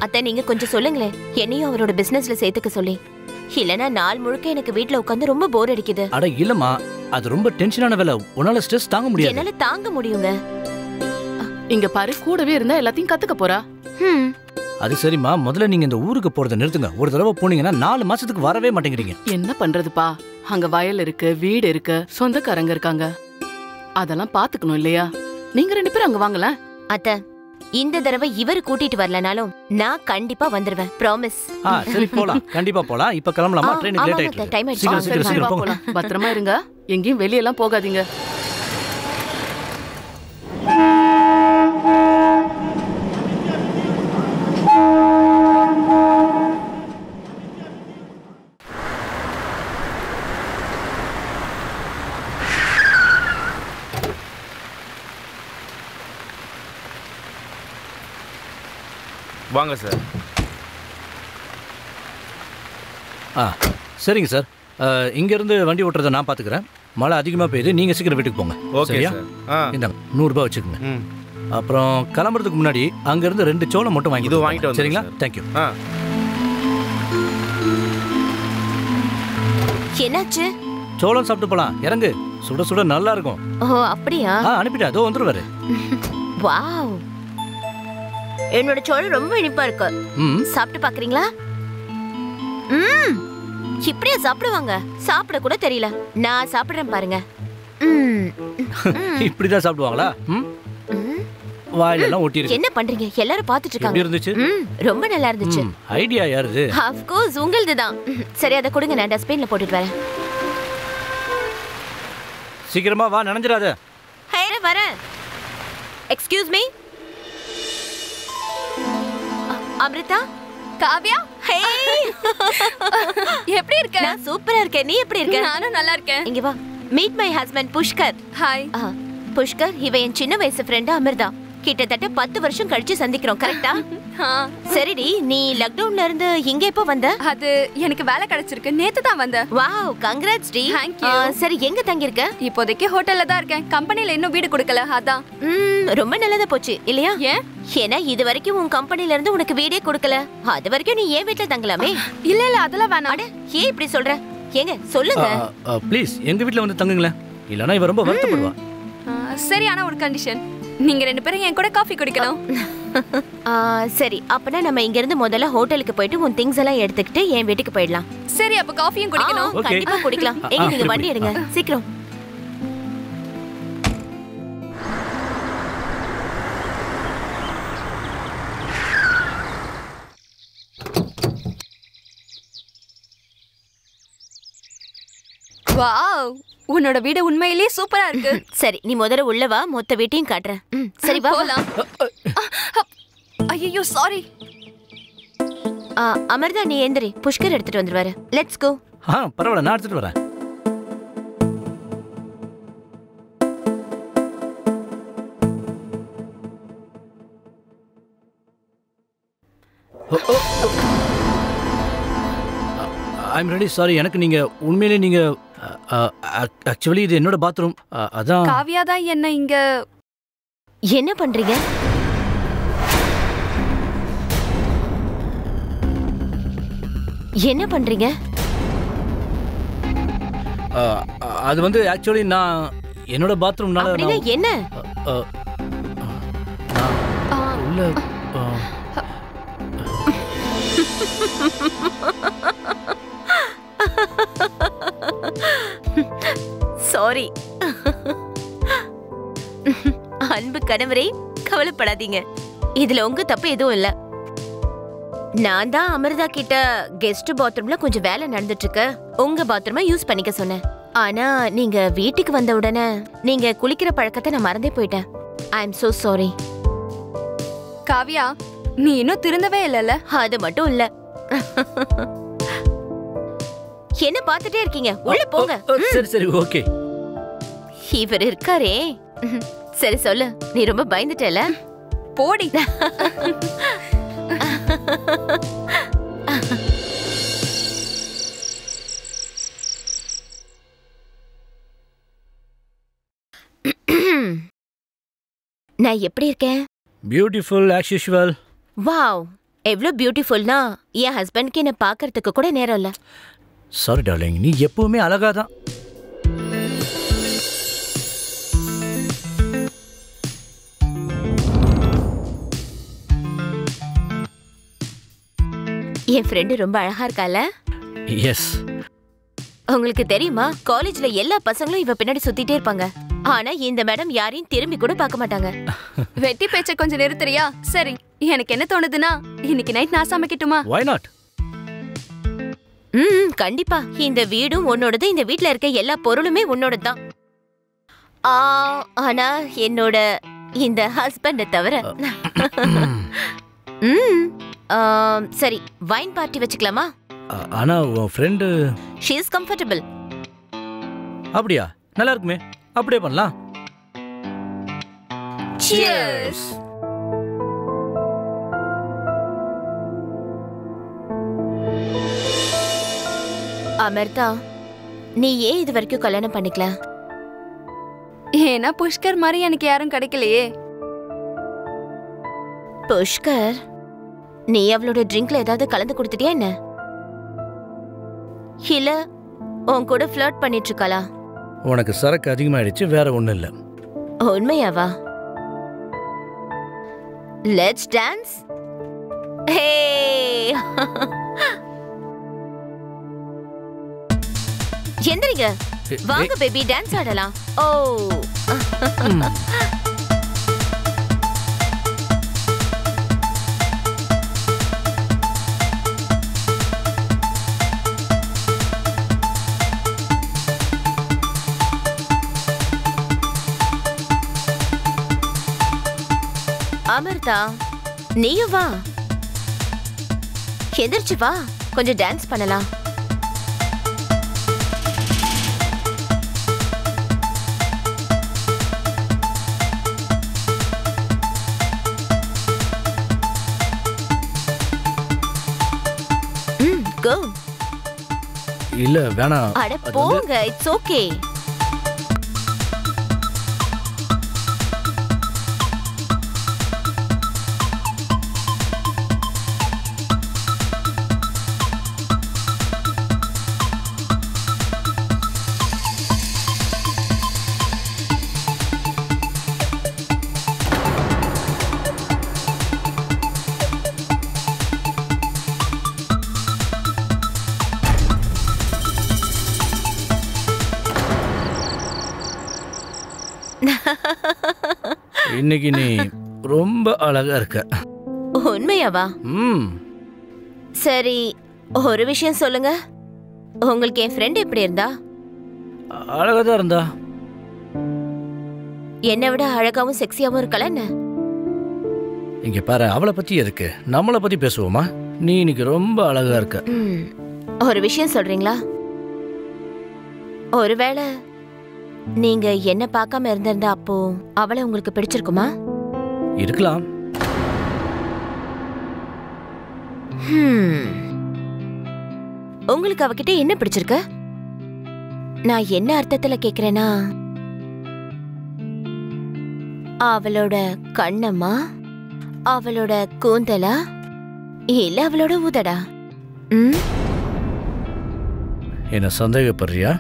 அத்தை, நீங்க கொஞ்சம் சொல்லுங்களேன். என்னையும் அவரோட பிசினஸ்ல சேர்த்துக்க சொல்லி. இல்லனா நாள் முழுக்க எனக்கு வீட்ல உட்கார்ந்து ரொம்ப போர் அடிக்குது. அட இல்லம்மா, அது ரொம்ப டென்ஷனான வேலை. உன்னால ஸ்ட்ரெஸ் தாங்க முடியாது. என்னால தாங்க முடியுங்க. இங்க பாரு, கூடவே இருந்தா எல்லாத்தையும் கத்துக்க போறா. அது சரிம்மா, முதல்ல நீங்க இந்த ஊருக்கு போறதை நிறுத்துங்க. ஒரு தடவை போனீங்கன்னா 4 மாசத்துக்கு வரவே மாட்டேங்கிறீங்க. என்ன பண்றதுப்பா? அங்க வயல் இருக்கு, வீடு இருக்கு, சொந்தக்காரங்க இருக்காங்க. அதெல்லாம் பாத்துக்கணும் இல்லையா? நீங்க 2 பேரும் அங்க வாங்கல. அத்தை, இந்த தடவை இவர் கூட்டிட்டு வரலனாலும் நான் கண்டிப்பா வந்துருவேன். ப்ராமிஸ். சரி, போலாம். கண்டிப்பா போலாம். இப்ப கிளம்பலாமா? ட்ரெயின் லேட் ஆயிடுச்சு. டைம் சீக்கிரம் போங்க. பத்திரமா இருங்க. எங்கேயும் வெளியெல்லாம் போகாதீங்க. வாங்க சார். சரிங்க சார். இங்கேருந்து வண்டி ஓட்டுறதை நான் பார்த்துக்கிறேன். மழை அதிகமாக பெய்யுது. நீங்கள் சீக்கிரம் வீட்டுக்கு போங்க. Okay sir. இந்தாங்க, 100 ரூபாய் வச்சுக்கோங்க. அப்புறம் கிளம்புறதுக்கு முன்னாடி அங்கேருந்து 2 சோளம் மட்டும் வாங்கிட்டு வந்து. சரிங்களா? தேங்க்யூ. என்னாச்சு? சோளம் சாப்பிட்டு போலாம். இறங்கு. சுட சுட நல்லா இருக்கும். ஓ, அப்படியா? அனுப்பிட்டா அதோ வந்துருவாரு. வாவ், என்னோட சோளம் ரொம்ப இனிப்பா இருக்கு. சாப்பிட்டு பாக்குறீங்களா? இப்படியா சாப்பிடுவாங்க? சாப்பிட கூட தெரியல. நான் சாப்பிடுறேன் பாருங்க. இப்படிதான் சாப்பிடுவாங்களா? வாயிலெல்லாம் ஒட்டிருக்கு. என்ன பண்றீங்க? எல்லாரும் பாத்துட்டு எப்படி இருக்காங்க. இருந்துச்சு? ரொம்ப நல்லா இருந்துச்சு. ஐடியா யாருது? ஆஃப் கோர்ஸ் உங்களுதுதான். சரி அதை கொடுங்க, நான் டஸ்ட்பின்ல போட்டுட்டு வரேன். சீக்கிரமா வா, நனைஞ்சிராத. ஹே வரேன். Excuse me. Amrita, Kavya, hey எப்படி இருக்க? நான் சூப்பரா இருக்கேன். நீ எப்படி இருக்க? நானும் நல்லா இருக்கேன். இங்க வா. Meet my husband Pushkar. Hi. Pushkar, இவ என் சின்ன வயசு ஃப்ரெண்ட் அமிர்தா. கிட்டத்தட்ட 10 வருஷம் கழிச்சு சந்திக்கிறோம். கரெக்டா? சரிடி, நீ லாக்டவுன்ல இருந்து இங்க எப்போ வந்த? அது எனக்கு வேலை கிடைச்சிருக்கு, நேத்து தான் வந்தேன். வாவ், கங்க்ராட்ஸ் டி. Thank you. சரி, எங்க தங்கி இருக்க? இப்போதைக்கு ஹோட்டல்ல தான் இருக்கேன். கம்பெனில இன்னும் வீடு கொடுக்கல, அதான். ரொம்ப நல்லதா போச்சு இல்லையா? ஏன்? ஏன்னா இது வரைக்கும் உன் கம்பெனில இருந்து உனக்கு வீடே கொடுக்கல. அது வரைக்கும் நீ ஏன் வீட்ல தங்கலாமே? இல்ல இல்ல, அதெல்லாம் வேணாம். அட, ஏன் இப்படி சொல்ற? ஏங்க சொல்லுங்க. ப்ளீஸ் எங்க வீட்ல வந்து தங்குங்களேன், இல்லனா இவ ரொம்ப வருத்தப்படுவா. சரி, ஆனா ஒரு கண்டிஷன், நீங்க 2 பேரும் என் கூட காஃபி குடிக்கணும். சரி, அப்பனா நம்ம இங்க இருந்து முதல்ல ஹோட்டலுக்கு போயிட்டு உன் திங்ஸ் எல்லாம் எடுத்துக்கிட்டு என் வீட்டுக்கு போயிடலாம். சரி, அப்ப காஃபியும் குடிக்கணும். கண்டிப்பா குடிக்கலாம். எங்க நீங்க வண்டி எடுங்க சீக்கிரம். வாவ், உன்னோட வீடு உண்மையிலேயே சூப்பரா இருக்கு. சரி, நீ முதல்ல உள்ள வா, மொத்த வீட்டையும் காட்டுறேன். சரி வா போலாம். ஐயோ சாரி. அமர்தா, நீ எந்திரி, புஷ்கர் எடுத்துட்டு வந்துருவாரு. Let's go. பரவாயில்ல, நான் எடுத்துட்டு வரேன். I'm ready. சாரி, எனக்கு நீங்க உண்மையிலே நீங்க ஆக்சுவலி இது என்னோட பாத்ரூம். அதான். காவ்யா தான் என்ன இங்க. என்ன பண்றீங்க? என்ன பண்றீங்க? அது வந்து ஆக்சுவலி நான் என்னோட பாத்ரூம்னால என்ன உள்ள சாரி. அன்பு கணவரே, கவலைப்படாதீங்க, இதுல உங்க தப்பு எதுவும் இல்ல. நான் தான் அமிர்தா கிட்ட கெஸ்ட் பாத்ரூம்ல கொஞ்சம் வேலை நடந்துட்டு இருக்கு, உங்க பாத்ரூமை யூஸ் பண்ணிக்க சொன்னேன். ஆனா நீங்க வீட்டுக்கு வந்த உடனே நீங்க குளிக்கிற பழக்கத்தை நான் மறந்தே போயிட்டேன். I am so sorry. Kavya, நீ இன்னும் திருந்தவே இல்லல? அது மட்டும் இல்ல. என்ன பார்த்துட்டே இருக்கீங்க? உள்ள போங்க. சரி சரி, ஓகே. இவர் இருக்காரே. சரி சொல்லு, நீ ரொம்ப பயந்துட்டல? போடி. நான் எப்படி இருக்கேன்? Beautiful as usual. வாவ், எவ்வளவு பியூட்டிஃபுல்னா என் ஹஸ்பண்ட்க்கு என்ன பார்க்கிறதுக்கு கூட நேரம் இல்ல. சாரி டார்லிங், நீ எப்பவுமே அழகாதான். என் ஃப்ரெண்டு ரொம்ப அழகா இருக்கால? எஸ். உங்களுக்கு தெரியுமா, காலேஜ்ல எல்லா பசங்களும் இவ பின்னாடி சுத்திட்டே இருப்பாங்க. ஆனா இந்த மேடம் யாரையும் திரும்பி கூட பார்க்க மாட்டாங்க. வெட்டி பேச்ச கொஞ்சம் நிறுத்துறியா? சரி, எனக்கு என்ன தோணுதுன்னா இன்னைக்கு நைட் நான் சமைக்கட்டுமா? Why not? கண்டிப்பா. இந்த வீடும் உன்னோடது, இந்த வீட்ல இருக்க எல்லா பொருளுமே உன்னோடது தான். ஆனா என்னோட இந்த ஹஸ்பண்ட தவிர. சரி, வைன் பார்ட்டி வச்சுக்கலாமா? ஆனா உன் ஃப்ரெண்டு she is comfortable. அப்படியா? நல்லா இருக்குமே, அப்படியே பண்ணலாம். Cheers. அமிர்தா, நீ ஏன் இது வரைக்கும் கல்யாணம் பண்ணிக்கல? ஏன்னா புஷ்கர் மாதிரி எனக்கு யாரும் கிடைக்கலையே. புஷ்கர், நீ அவளோட ட்ரிங்க்ல ஏதாவது கலந்து கொடுத்துட்டியா என்ன? இல்ல உன் கூட ஃப்ளர்ட் பண்ணிட்டு இருக்காளா? உனக்கு சரக்கு அதிகமாயிடுச்சு, வேற ஒண்ணும் இல்ல. உண்மையாவா? Let's dance. ஹே, எந்திரிங்க, வாங்க பேபி, டான்ஸ் ஆடலாம். ஓ அமிர்தா, நீயும் வா. எந்திரிச்சு வா, கொஞ்சம் டான்ஸ் பண்ணலாம். Go. இல்ல வேணாம். அட போங்க, இட்ஸ் ஓகே. இன்னைக்கு நீ ரொம்ப அழகா இருக்க. உண்மையாவா? சரி, ஒரு விஷயம் சொல்லுங்க. உங்களுக்கு என் ஃப்ரெண்ட் எப்படி இருந்தா? அழகா தான் இருந்தா. என்னை விட அழகாவும் செக்ஸியாவும் இருக்கல என்ன? இங்க பாரு, அவளை பத்தி எதுக்கு, நம்மளை பத்தி பேசுவோமா? நீ இன்னைக்கு ரொம்ப அழகா இருக்க. ஒரு விஷயம் சொல்றீங்களா? ஒருவேளை நீங்க என்ன பார்க்காம இருந்திருந்தா அப்போ அவளை உங்களுக்கு பிடிச்சிருக்குமா? இருக்கலாம். உங்களுக்கு அவகிட்ட என்ன பிடிச்சிருக்கு? நான் என்ன அர்த்தத்துல கேக்குறேன்னா, அவளோட கண்ணம்மா, அவளோட கூந்தலா, இல்ல அவளோட உதடா? என்ன சந்தேகப்படுறியா?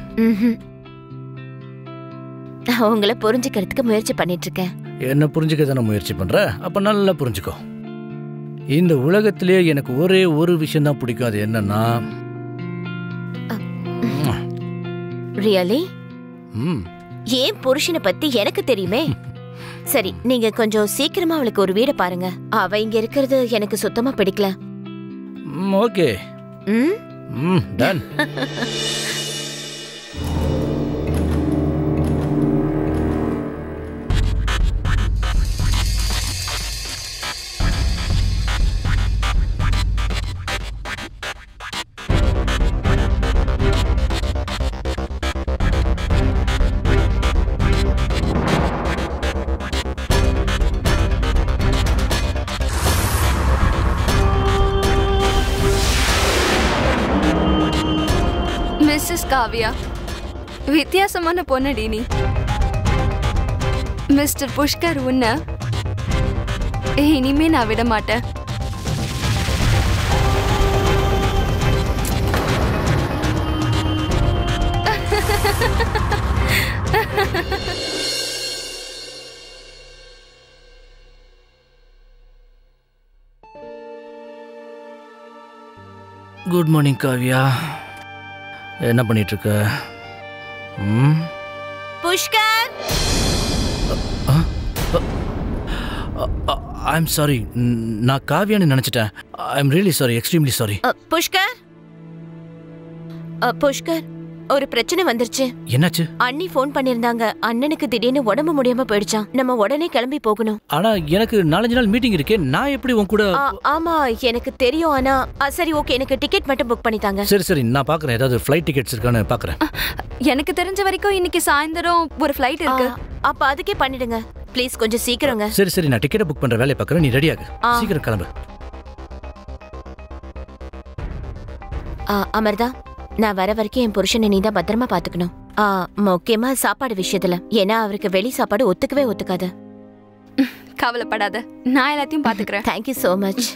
உங்களை புரிஞ்சுக்கிறதுக்கு முயற்சி பண்ணிட்டு இருக்கேன். என்ன புரிஞ்சுக்க தானே முயற்சி பண்ற? அப்ப நல்லா புரிஞ்சுக்கோ. இந்த உலகத்திலே எனக்கு ஒரே ஒரு விஷயம் தான் பிடிக்கும். அது என்னன்னா, ரியலி ஏன் புருஷனை பத்தி எனக்கு தெரியுமே. சரி, நீங்க கொஞ்சம் சீக்கிரமா அவளுக்கு ஒரு வீட பாருங்க. அவ இங்க இருக்கிறது எனக்கு சுத்தமா பிடிக்கல. ஓகே. டன். மிஸ்ஸஸ் காவ்யா, வித்தியாசமான பொண்ணடி நீ. மிஸ்டர் புஷ்கர் உன்னை இனிமே நான் விட மாட்டேன். Good morning Kavya. என்ன பண்ணிட்டு இருக்க? Pushkar, I am sorry. நான் காவ்யான்னு நினைச்சிட்டேன். I am really sorry, extremely sorry. Pushkar, Pushkar, ஒரு பிரச்சனை வந்துருச்சு. என்னாச்சு? அண்ணி ஃபோன் பண்ணிருந்தாங்க. அண்ணனுக்கு திடீர்னு உடம்பு முடியாம போயிடுச்சான். நம்ம உடனே கிளம்பி போகணும். ஆனா எனக்கு 4-5 நாள் மீட்டிங் இருக்கே, நான் எப்படி உன் கூட? ஆமா எனக்கு தெரியும். ஆனா சரி ஓகே, எனக்கு டிக்கெட் மட்டும் புக் பண்ணித்தாங்க. சரி சரி, நான் பாக்குறேன். ஏதாவது ஃப்ளைட் டிக்கெட்ஸ் இருக்கான்னு பாக்குறேன். எனக்கு தெரிஞ்ச வரைக்கும் இன்னைக்கு சாயந்தரம் ஒரு ஃப்ளைட் இருக்கு. அப்ப அதுக்கே பண்ணிடுங்க ப்ளீஸ், கொஞ்சம் சீக்கிரங்க. சரி சரி, நான் டிக்கெட் புக் பண்ற வேலையை பாக்குறேன். நீ ரெடி ஆகு, சீக்கிரம் கிளம்பு. அமர்தா, நான் வர வரைக்கும் என் புருஷனை நீ தான் பத்திரமா பாத்துக்கணும். முக்கியமா சாப்பாடு விஷயத்துல. ஏன்னா அவருக்கு வெளி சாப்பாடு ஒத்துக்கவே ஒத்துக்காது. கவலைப்படாத, நான் எல்லாத்தையும் பாத்துக்கிறேன். Thank you so much.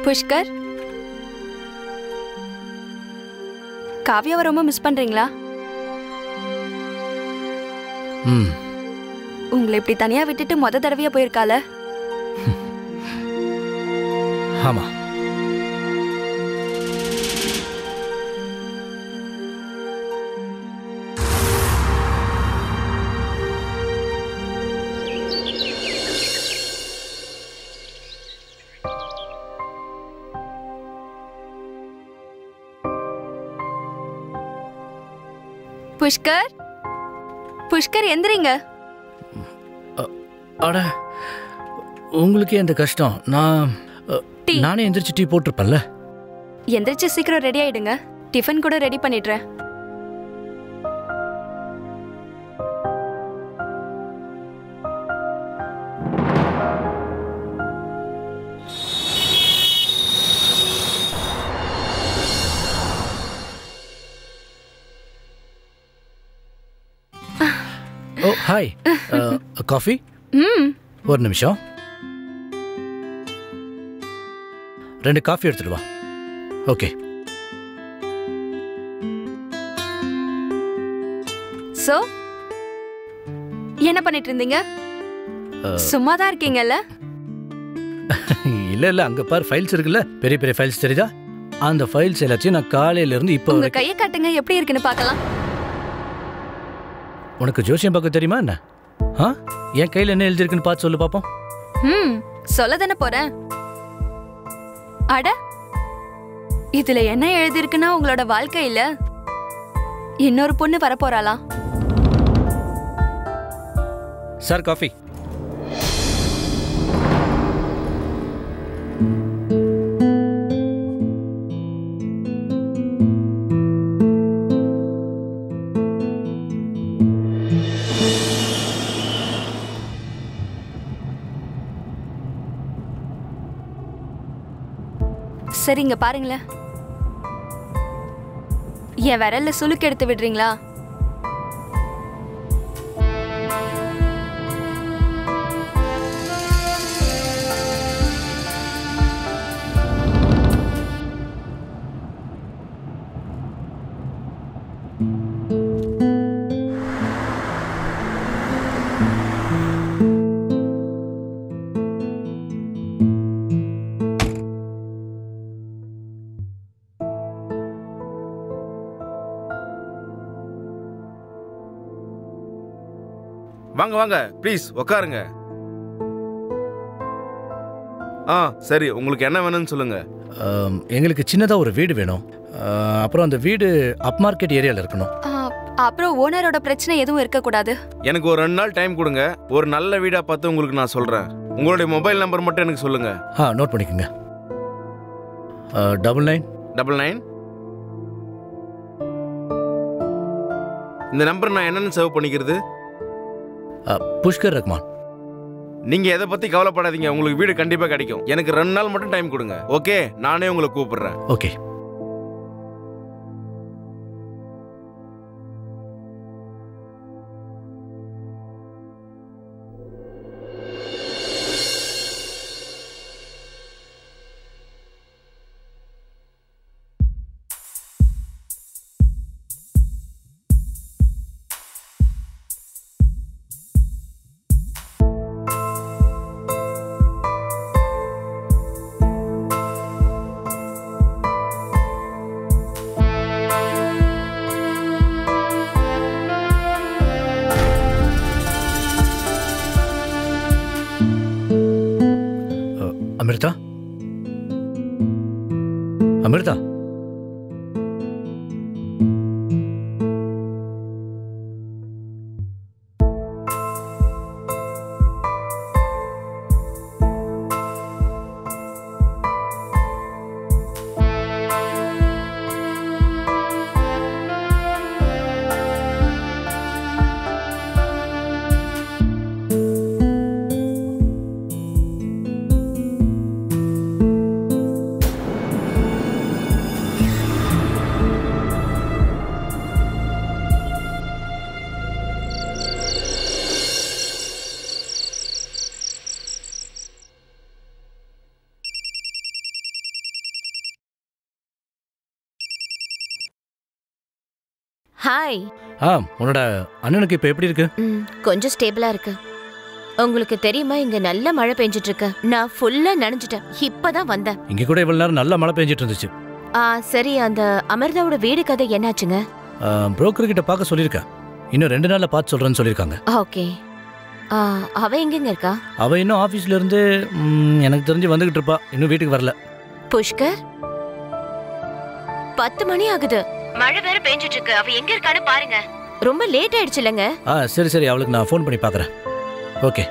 புஷ்கர், காவ்யாவை ரொம்ப மிஸ் பண்றீங்களா? உங்களை இப்படி தனியா விட்டுட்டு மொத தடவையா போயிருக்கால? ஆமா. புஷ்கர் புஷ்கர் எந்திரிங்க. அட உங்களுக்கே அந்த கஷ்டம். நானே எந்திரிச்சு டீ போட்டிருப்பேன்ல. எந்திரிச்சு சீக்கிரம் ரெடி ஆயிடுங்க. டிஃபன் கூட ரெடி பண்ணிடுறேன். ஓ ஹாய். காஃபி? ஒரு நிமிஷம். 2 காஃபி எடுத்துட்டு வா. ஓகே. சோ என்ன பண்ணிட்டு இருந்தீங்க? சும்மா தான் இருக்கீங்கல்ல? இல்ல அங்க பாரு, ஃபைல்ஸ் இருக்குல்ல, பெரிய பெரிய ஃபைல்ஸ் தெரியுதா? அந்த ஃபைல்ஸ் எல்லாத்தையும் நான் காலையில இருந்து இப்போ உங்க கையை காட்டுங்க, எப்படி இருக்குன்னு பார்க்கலாம். உனக்கு ஜோசியம் பார்க்க தெரியுமா என்ன? என் கையில் என்ன எழுதிருக்குன்னு பார்த்து சொல்லு பாப்போம். சொல்ல தானே போறேன். அட, இதுல என்ன எழுதிருக்குன்னா உங்களோட வாழ்க்கையில இன்னொரு பொண்ணு வரப்போறாளா? Sir coffee. சரிங்க, பாருங்களேன். என் விரல்ல சுளுக்கு எடுத்து விடுறீங்களா? வாங்க வாங்க, ப்ளீஸ் உட்காருங்க. சரி, உங்களுக்கு என்ன வேணும்னு சொல்லுங்க. எங்களுக்கு சின்னதாக ஒரு வீடு வேணும். அப்புறம் அந்த வீடு அப் மார்க்கெட் ஏரியாவில் இருக்கணும். அப்புறம் ஓனரோட பிரச்சனை எதுவும் இருக்கக்கூடாது. எனக்கு ஒரு 2 நாள் டைம் கொடுங்க. ஒரு நல்ல வீடா பார்த்து உங்களுக்கு நான் சொல்றேன். உங்களுடைய மொபைல் நம்பர் மட்டும் எனக்கு சொல்லுங்க. நோட் பண்ணிக்கோங்க. 9999. இந்த நம்பர் நான் என்னன்னு சேவ் பண்ணிக்கிறது? புஷ்கர் ரஹ்மான். நீங்க எதை பத்தி கவலைப்படாதீங்க, உங்களுக்கு வீடு கண்டிப்பா கிடைக்கும். எனக்கு 2 நாள் மட்டும் டைம் கொடுங்க. ஓகே, நானே உங்களை கூப்பிடுறேன். ஓகே. அமிர்தா, அமிர்தா, ஹாய். உன்னோட அண்ணனுக்கு இப்போ எப்படி இருக்கு? கொஞ்சம் ஸ்டேபிளா இருக்கு. உங்களுக்கு தெரியுமா, இங்க நல்ல மழை பெஞ்சிட்டு இருக்கு. நான் ஃபுல்லா நனைஞ்சிட்டேன். இப்பதான் வந்தேன். இங்க கூட இவ்வளவு நேரம் நல்ல மழை பெஞ்சிட்டு இருந்துச்சு. சரி, அந்த அமிர்தாவோட வீடு கதை என்னாச்சுங்க? புரோக்கர் கிட்ட பார்க்க சொல்லியிருக்கேன். இன்னும் 2 நாள்ல பார்த்து சொல்றேன்னு சொல்லியிருக்காங்க. ஓகே. அவ எங்கங்க இருக்கா? அவ இன்னும் ஆபீஸ்ல இருந்து எனக்கு தெரிஞ்சு வந்துகிட்டு இருப்பா. இன்னும் வீட்டுக்கு வரல. புஷ்கர், 10 மணி ஆகுது. மழை வேற பெஞ்சிட்டு இருக்கு. அவ எங்க இருக்கான்னு பாருங்க. ரொம்ப லேட் ஆயிடுச்சு இல்லைங்க. சரி சரி, அவளுக்கு நான் ஃபோன் பண்ணி பார்க்குறேன். ஓகே.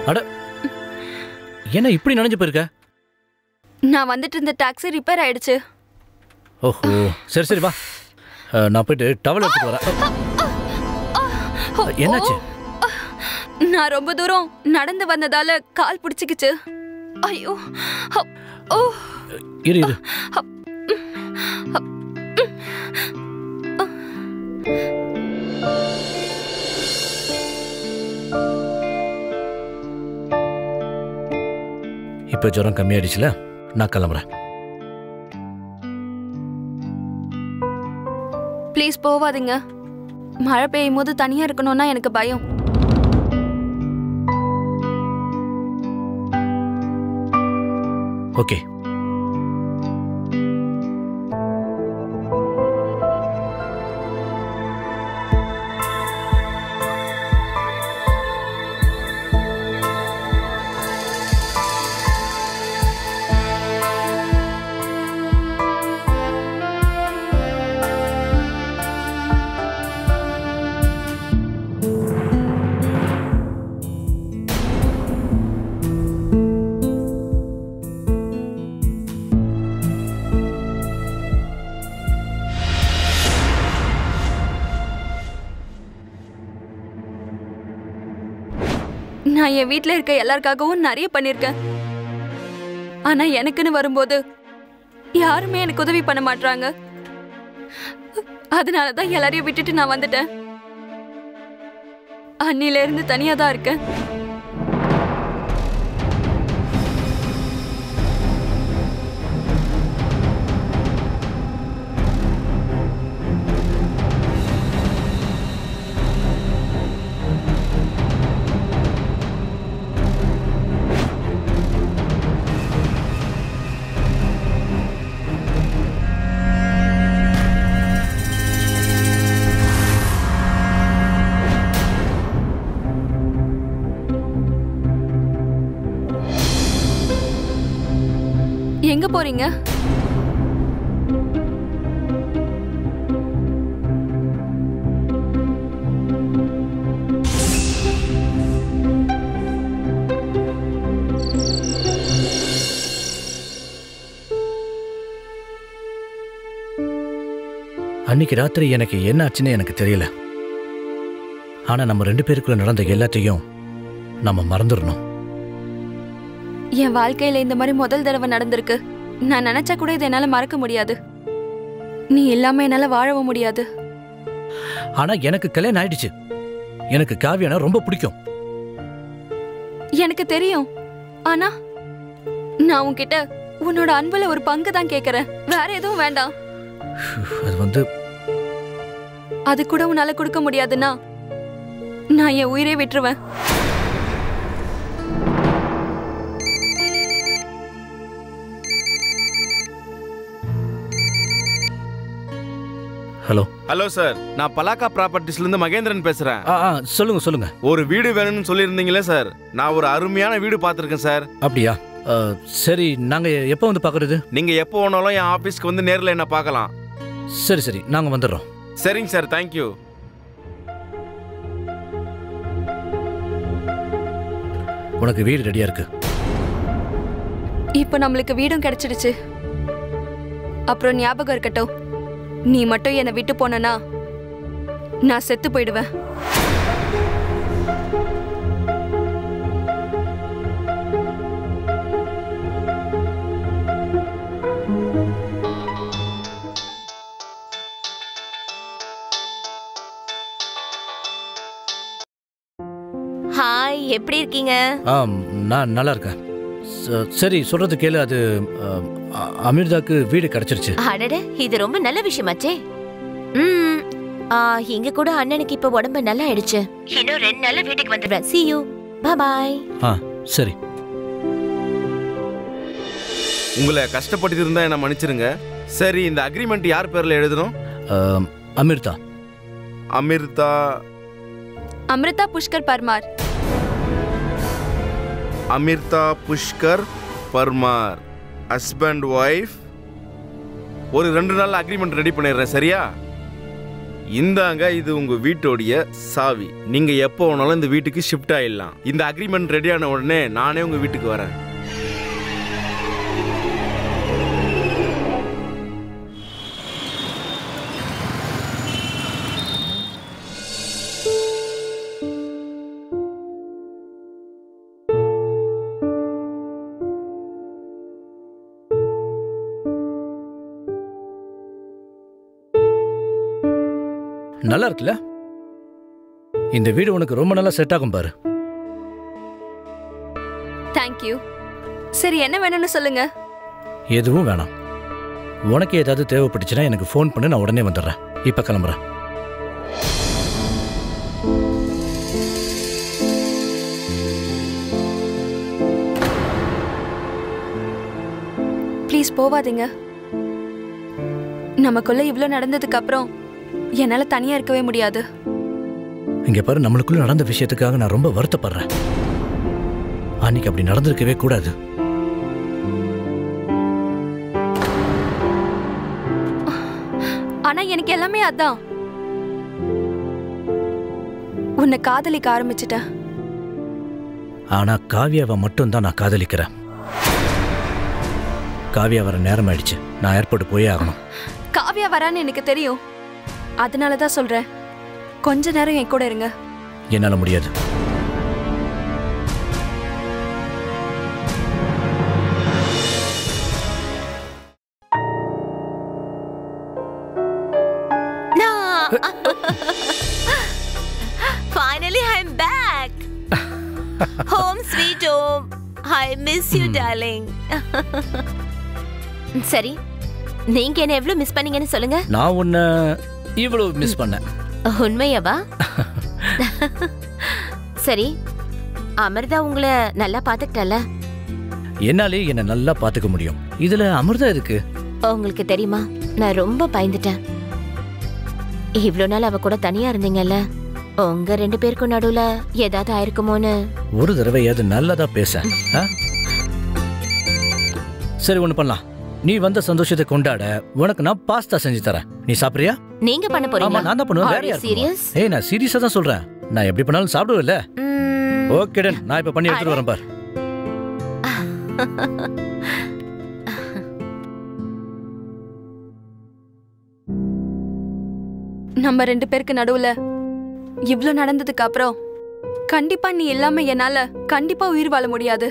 அட என்ன இப்படி நனைஞ்சு போயிருக்க? நான் வந்துட்டு இருந்த டாக்ஸி ரிப்பேர் ஆயிடுச்சு. ஓஹோ, சரி சரி வா, நான் போயிட்டு டவல் எடுத்துட்டு வரேன். என்னாச்சு? நான் ரொம்ப தூரம் நடந்து வந்ததால கால் பிடிச்சிக்கிச்சு. ஐயோ. இரு இரு. இப்போ ஜுரம் கம்மியாயிடுச்சுல, நான் கிளம்புறேன். ப்ளீஸ் போவாதீங்க. மழை பெய்யும் போது தனியா இருக்கணும்னா எனக்கு பயம். ஓகே. நான் என் வீட்ல இருக்க எல்லாருக்காகவும் நிறைய பண்ணிருக்கேன். ஆனா எனக்குன்னு வரும்போது யாருமே எனக்கு உதவி பண்ண மாட்டாங்க. அதனாலதான் எல்லாரையும் விட்டுட்டு நான் வந்துட்டேன். அன்னில இருந்து தனியா தான் இருக்கேன். எங்க போறீங்க? அன்னைக்கு ராத்திரி எனக்கு என்ன ஆச்சுன்னு எனக்கு தெரியல. ஆனா நம்ம 2 பேருக்குள்ள நடந்த எல்லாத்தையும் நம்ம மறந்துடணும். என் வாழ்க்கையில இந்த மாதிரி முதல் தடவை நடந்திருக்கு. நான் நினைச்சா கூட இதை என்னால மறக்க முடியாது. நீ இல்லாம என்னால வாழவும் முடியாது. ஆனா எனக்கு கல்யாணம் ஆயிடுச்சு. எனக்கு காவியானா ரொம்ப பிடிக்கும். எனக்கு தெரியும். ஆனா நான் உன்கிட்ட உன்னோட அன்புல ஒரு பங்கு தான் கேக்குறேன். வேற எதுவும் வேண்டாம். அது கூட உன்னால கொடுக்க முடியாதுன்னா நான் என் உயிரை விட்டுருவேன். ஹலோ. ஹலோ சார், நான் பலாக்கா ப்ராப்பர்ட்டிஸ்ல இருந்து மகேந்திரன் பேசுறேன். சொல்லுங்க சொல்லுங்க. ஒரு வீடு வேணும்னு சொல்லியிருந்தீங்களே சார், நான் ஒரு அருமையான வீடு பார்த்துருக்கேன் சார். அப்படியா? சரி, நாங்க எப்போ வந்து பார்க்கறது? நீங்க எப்போ வேணாலும் என் ஆபீஸ்க்கு வந்து நேரில் என்ன பார்க்கலாம். சரி சரி, நாங்க வந்துடுறோம். சரிங்க சார், தேங்க்யூ. உனக்கு வீடு ரெடியா இருக்கு. இப்போ நம்மளுக்கு வீடும் கிடைச்சிடுச்சு. அப்புறம் ஞாபகம் இருக்கட்டும், நீ மட்டும் என்னை விட்டு போனா நான் செத்து போயிடுவேன். ஹாய், எப்படி இருக்கீங்க? நான் நல்லா இருக்கேன். சரி, சொல்றது கேளு. அது அமிர்தாக்கு வீடு கிடைச்சிருச்சு. அடடே, இது ரொம்ப நல்ல விஷயமாச்சே. இங்க கூட அண்ணனுக்கு இப்ப உடம்பு நல்லா ஆயிடுச்சு. இன்னும் 2 நாள்ல வீட்டுக்கு வந்துடுறேன். See you. Bye bye. சரி. உங்களை கஷ்டப்பட்டு இருந்தா என்ன மன்னிச்சிருங்க. சரி, இந்த அக்ரிமெண்ட் யார் பேர்ல எழுதணும்? அமிர்தா. அமிர்தா. அமிர்தா புஷ்கர் பர்மார். அமிர்தா புஷ்கர் பர்மார். ஹஸ்பண்ட் ஒய்ஃப் ஒரு 2 நாள்ல அக்ரிமெண்ட் ரெடி பண்ணிடுறேன், சரியா? இந்தாங்க, இது உங்க வீட்டோடைய சாவி. நீங்க எப்போ வேணாலும் இந்த வீட்டுக்கு ஷிஃப்ட் ஆயிடலாம். இந்த அக்ரிமெண்ட் ரெடியான உடனே நானே உங்க வீட்டுக்கு வரேன். நல்லா இருக்குல்ல? இந்த வீடு உனக்கு ரொம்ப நல்லா செட் ஆகும் பாரு. தேங்க்யூ. சரி, என்ன வேணும்னு சொல்லுங்க. எதுவும் வேணாம். உனக்கு ஏதாவது தேவைப்பட்டுச்சுன்னா எனக்கு ஃபோன் பண்ணு, நான் உடனே வந்துடுறேன். இப்ப கிளம்புறேன். ப்ளீஸ் போவாதீங்க. நமக்குள்ள இவ்ளோ நடந்ததுக்கு அப்புறம் என்னால தனியா இருக்கவே முடியாது. இங்க பாரு, நம்மளுக்குள்ள நடந்த விஷயத்துக்காக நான் ரொம்ப வருத்தப்படுறேன். அன்னைக்கு அப்படி நடந்திருக்கவே கூடாது. ஆனா எனக்கு எல்லாமே அதான். உன்னை காதலிக்க ஆரம்பிச்சிட்டேன். ஆனா காவியாவை மட்டும் தான் நான் காதலிக்கிறேன். காவியா வர நேரம் ஆயிடுச்சு. நான் ஏர்போர்ட் போயே ஆகணும். காவியா வரான்னு எனக்கு தெரியும். அதனாலதான் சொல்றேன், கொஞ்ச நேரம் என் கூட இருங்க. என்னால முடியாது. Finally I'm back. Home sweet home. I miss you darling. சரி, நீங்க என்ன எவ்வளவு மிஸ் பண்ணீங்கன்னு சொல்லுங்க. நான் உன்னை இவ்வளவு மிஸ் பண்ணேன். உண்மையாவா? சரி, அமிர்தா உங்களை நல்லா பாத்துக்கிட்டல? என்னாலே என்ன நல்லா பாத்துக்க முடியும். இதுல அமிர்தா இருக்கு. உங்களுக்கு தெரியுமா, நான் ரொம்ப பயந்துட்டேன். இவ்வளவு நாள் அவ கூட தனியா இருந்தீங்கல்ல, உங்க 2 பேருக்கும் நடுவுல ஏதாவது ஆயிருக்குமோன்னு. ஒரு தடவையாவது நல்லதா பேச. சரி, ஒண்ணு பண்ணலாம். நீ வந்த சந்தோஷத்தை கொண்டாட உனக்கு நான் பாஸ்தா செஞ்சு தரேன். நீ சாப்பிடுறியா? நீங்க பண்ண போறீங்களா? நான் தான் பண்ணுவேன். வேற யார்? சீரியஸ்? ஏய், நான் சீரியஸா தான் சொல்றேன். நான் எப்படி பண்ணாலும் சாப்பிடுவேல்ல. ஓகே டன், நான் இப்ப பண்ணி எடுத்துட்டு வரேன் பார். நம்ம 2 பேருக்கு நடுவுல இவ்ளோ நடந்ததுக்கு அப்புறம் கண்டிப்பா நீ இல்லாம என்னால கண்டிப்பா உயிர் வாழ முடியாது.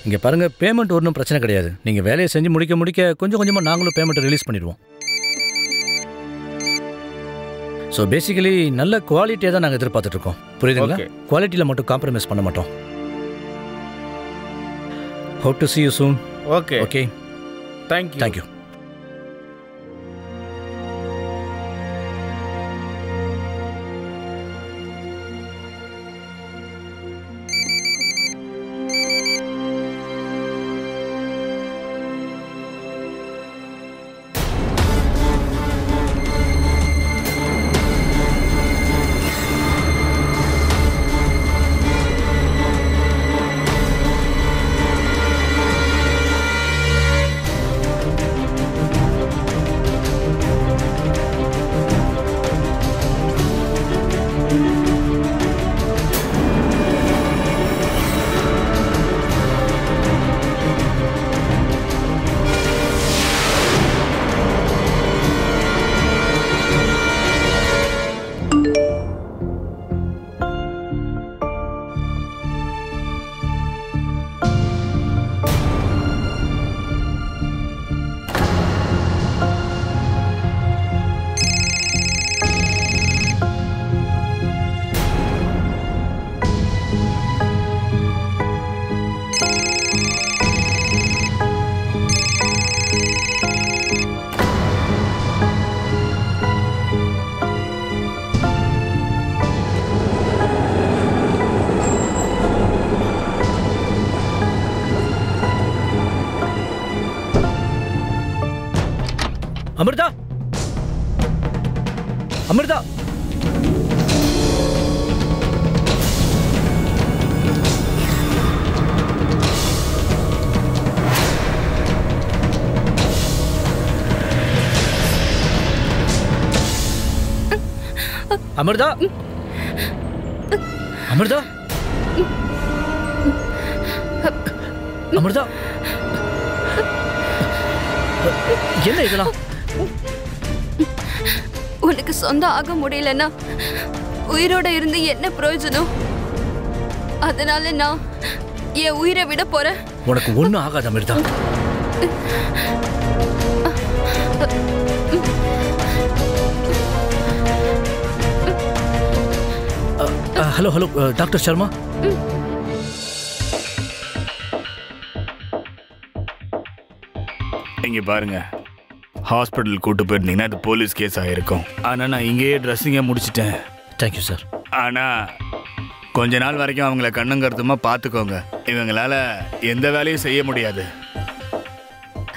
இங்க பாருங்க, பேமெண்ட் ஒன்றும் பிரச்சனை கிடையாது. நீங்க வேலையை செஞ்சு முடிக்க கொஞ்சம் கொஞ்சமா நாங்களும் பேமெண்ட் ரிலீஸ் பண்ணிடுவோம். ஸோ பேசிக்கலி நல்ல குவாலிட்டியாக தான் நாங்கள் எதிர்பார்த்துட்டு இருக்கோம். புரியுதுங்களா? குவாலிட்டியில் மட்டும் காம்ப்ரமைஸ் பண்ண மாட்டோம். Hope to see you soon. Okay. Okay. Thank you. Thank you. Amrita Amrita Amrita Amrita Amrita என்ன இதெல்லாம்? உனக்கு சொந்தம் ஆக முடியலன்னா உயிரோட இருந்து என்ன பிரயோஜனம்? அதனால நான் என் உயிரை விட போறேன். உனக்கு ஒண்ணும் ஆகாது Amritha. Hello hello doctor Sharma. இங்க பாருங்க, ஹாஸ்பிட்டல் கூட்டு போயிருந்தீங்கன்னா இது போலீஸ் கேஸ் ஆகிருக்கும். ஆனால் நான் இங்கேயே ட்ரெஸ்ஸிங்கே முடிச்சிட்டேன். Thank you sir. ஆனால் கொஞ்ச நாள் வரைக்கும் அவங்கள கண்ணுங்கருத்துமாக பார்த்துக்கோங்க. இவங்களால எந்த வேலையும் செய்ய முடியாது.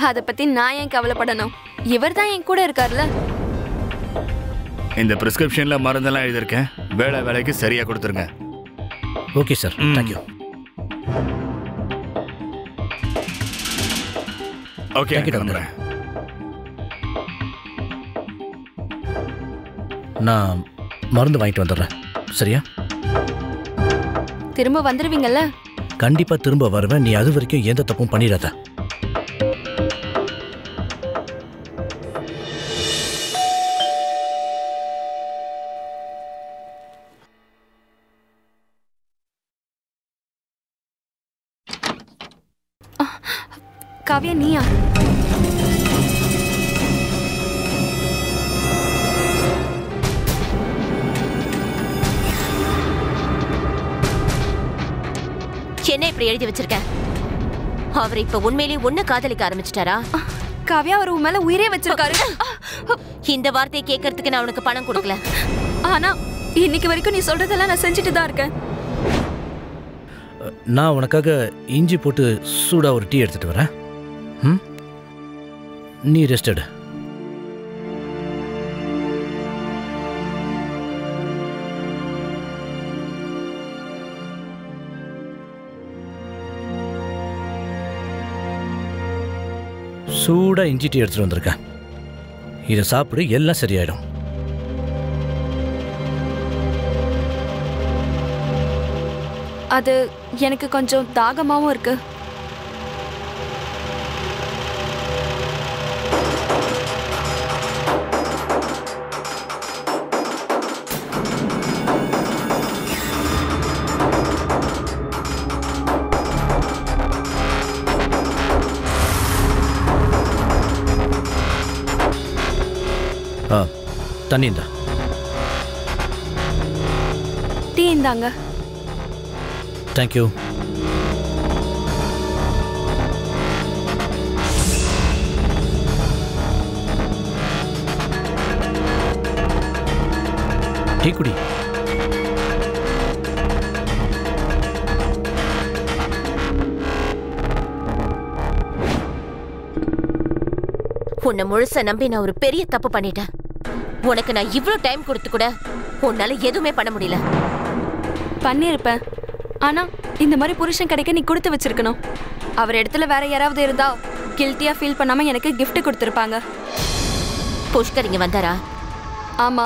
அதை பத்தி நான் ஏன் கவலைப்படணும்? இவர் தான் என் கூட இருக்கார்ல. இந்த பிரிஸ்கிரிப்ஷனில் மருந்தெல்லாம் எழுதியிருக்கேன். வேலைக்கு சரியாக கொடுத்துருங்க. Okay sir, thank you. ஓகே, கிளம்புறேன். நான் மருந்து வாங்கிட்டு வந்துடுறேன். சரியா? திரும்ப வந்துருவீங்கல்ல? கண்டிப்பா திரும்ப வருவேன். நீ அது வரைக்கும் எந்த தப்பும் பண்ணிடாத. காவ்யா, நீயா? என்ன இப்படி எழுதி வச்சிருக்க? அவர் இப்ப உண்மையிலேயே உன்னை காதலிக்க ஆரம்பிச்சிட்டாரா? காவ்யா, அவர் உன் மேல உயிரே வச்சிருக்காரு. இந்த வார்த்தையை கேட்கறதுக்கு நான் உனக்கு பணம் கொடுக்கல. ஆனா இன்னைக்கு வரைக்கும் நீ சொல்றதெல்லாம் நான் செஞ்சுட்டு தான் இருக்கேன். நான் உனக்காக இஞ்சி போட்டு சூடா ஒரு டீ எடுத்துட்டு வரேன். நீ ரெஸ்ட் எடு. சூடா இஞ்சி டீ எடுத்துட்டு வந்திருக்கேன். இதை சாப்பிடு, எல்லாம் சரியாயிடும். அது எனக்கு கொஞ்சம் தாகமாவும் இருக்கு. தண்ணி இந்தா. டீ இந்தாங்க. தேங்க்யூ. டீ குடி. உன்னை முழுச நம்பி நான் ஒரு பெரிய தப்பு பண்ணிட்டேன். உனக்கு நான் இவ்வளவு டைம் கொடுத்து கூட உன்னால எதுவுமே பண்ண முடியல. பண்ணிருப்பேன். ஆனா இந்த மாதிரி புருஷன் கிடைக்க நீ கொடுத்து வச்சிருக்கணும். அவர் இடத்துல வேற யாராவது இருந்தா கில்ட்டியா ஃபீல் பண்ணாம எனக்கு gift கொடுத்திருப்பாங்க. புஷ்கர் இங்க வந்தாரா? ஆமா.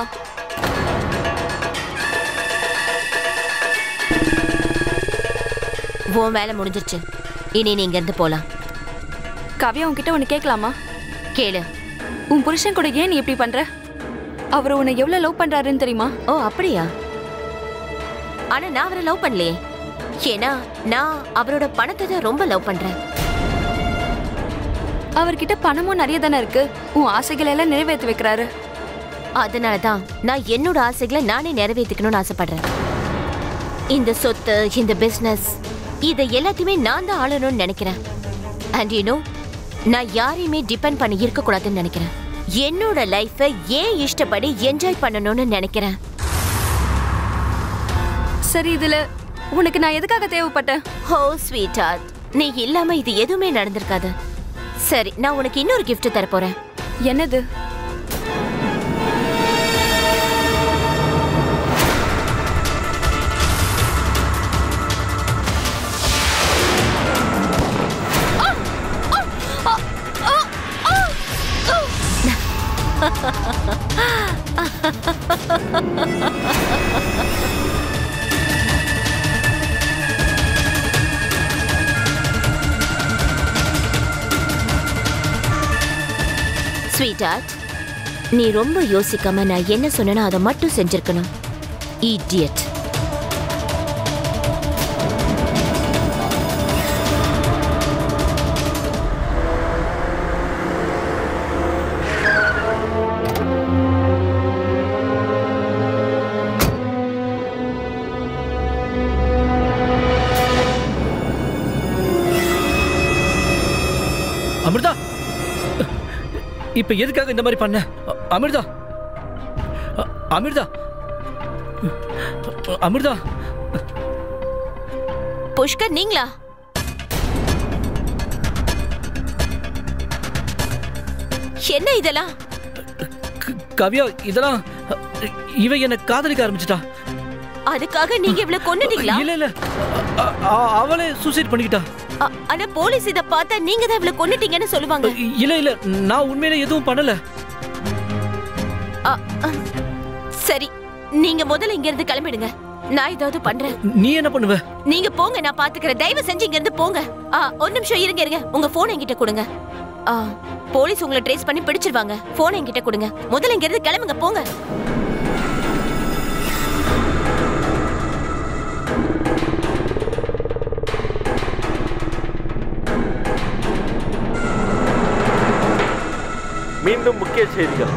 உன் வேலை முடிஞ்சிருச்சு. இனி நீ இங்க இருந்து போலாம். காவ்யா, உன்கிட்ட ஒன்னு கேட்கலாமா? கேளு. உன் புருஷன் கூட ஏன் நீ இப்படி பண்ற? அவர் உன்னை எவ்வளவு லவ் பண்றாருன்னு தெரியுமா? ஓ, அப்படியா? ஆனா நான் அவரை லவ் பண்ணலையே. ஏன்னா நான் அவரோட பணத்தை தான் ரொம்ப லவ் பண்றேன். அவர்கிட்ட பணமும் நிறைய தானே இருக்கு. உன் ஆசைகளை எல்லாம் நிறைவேற்றி வைக்கிறாரு. அதனாலதான் நான் என்னோட ஆசைகளை நானே நிறைவேற்றிக்கணும்னு ஆசைப்படுறேன். இந்த சொத்து, இந்த பிசினஸ், இதை எல்லாத்தையுமே நான் தான் ஆளணும்னு நினைக்கிறேன். அண்ட் யூ நோ, நான் யாரையுமே டிபெண்ட் பண்ணி இருக்க கூடாதுன்னு நினைக்கிறேன். என்னோட லைஃபை ஏன் இஷ்டப்படி என்ஜாய் பண்ணணும்னு நினைக்கிறேன். சரி, இதுல உனக்கு நான் எதுக்காக தேவைப்பட்டேன்? ஓ ஸ்வீட் ஹார்ட், நீ இல்லாம இது எதுவுமே நடந்திருக்காது. சரி, நான் உனக்கு இன்னொரு gift தர போறேன். என்னது? ஸ்வீட் ஹார்ட், நீ ரொம்ப யோசிக்காம நான் என்ன சொன்னேனோ அதை மட்டும் செஞ்சிருக்கணும். இடியட். அமிர்தா, இப்ப எதுக்காக இந்த மாதிரி பண்ண? அமிர்தா, அமிர்தா, அமிர்தா. புஷ்கர், நீங்களா? என்ன இதெல்லாம்? கவ்யா, இதெல்லாம் இவ என்ன காதலிக்க ஆரம்பிச்சிட்டா. அதுக்காக நீங்க இவ்வளவு கொன்னுட்டீங்களா? இல்ல இல்ல, அவளே சூசைட் பண்ணிக்கிட்டா. ஆனா போலீஸ் இத பார்த்தா நீங்க தான் இவ்வளவு கொன்னுட்டீங்கன்னு சொல்லுவாங்க. இல்ல இல்ல, நான் உண்மையில எதுவும் பண்ணல. சரி, நீங்க முதல்ல இங்க இருந்து கிளம்பிடுங்க. நான் ஏதாவது பண்றேன். நீ என்ன பண்ணுவ? நீங்க போங்க, நான் பாத்துக்கிறேன். தயவு செஞ்சு இங்க இருந்து போங்க. ஒரு நிமிஷம் இருங்க. உங்க போன் என்கிட்ட கொடுங்க. போலீஸ் உங்களை ட்ரேஸ் பண்ணி பிடிச்சிருவாங்க. போன் என்கிட்ட கொடுங்க. முதல்ல இங்க இருந்து கிளம்புங்க, போங்க. மீண்டும் முக்கிய செய்திகள்.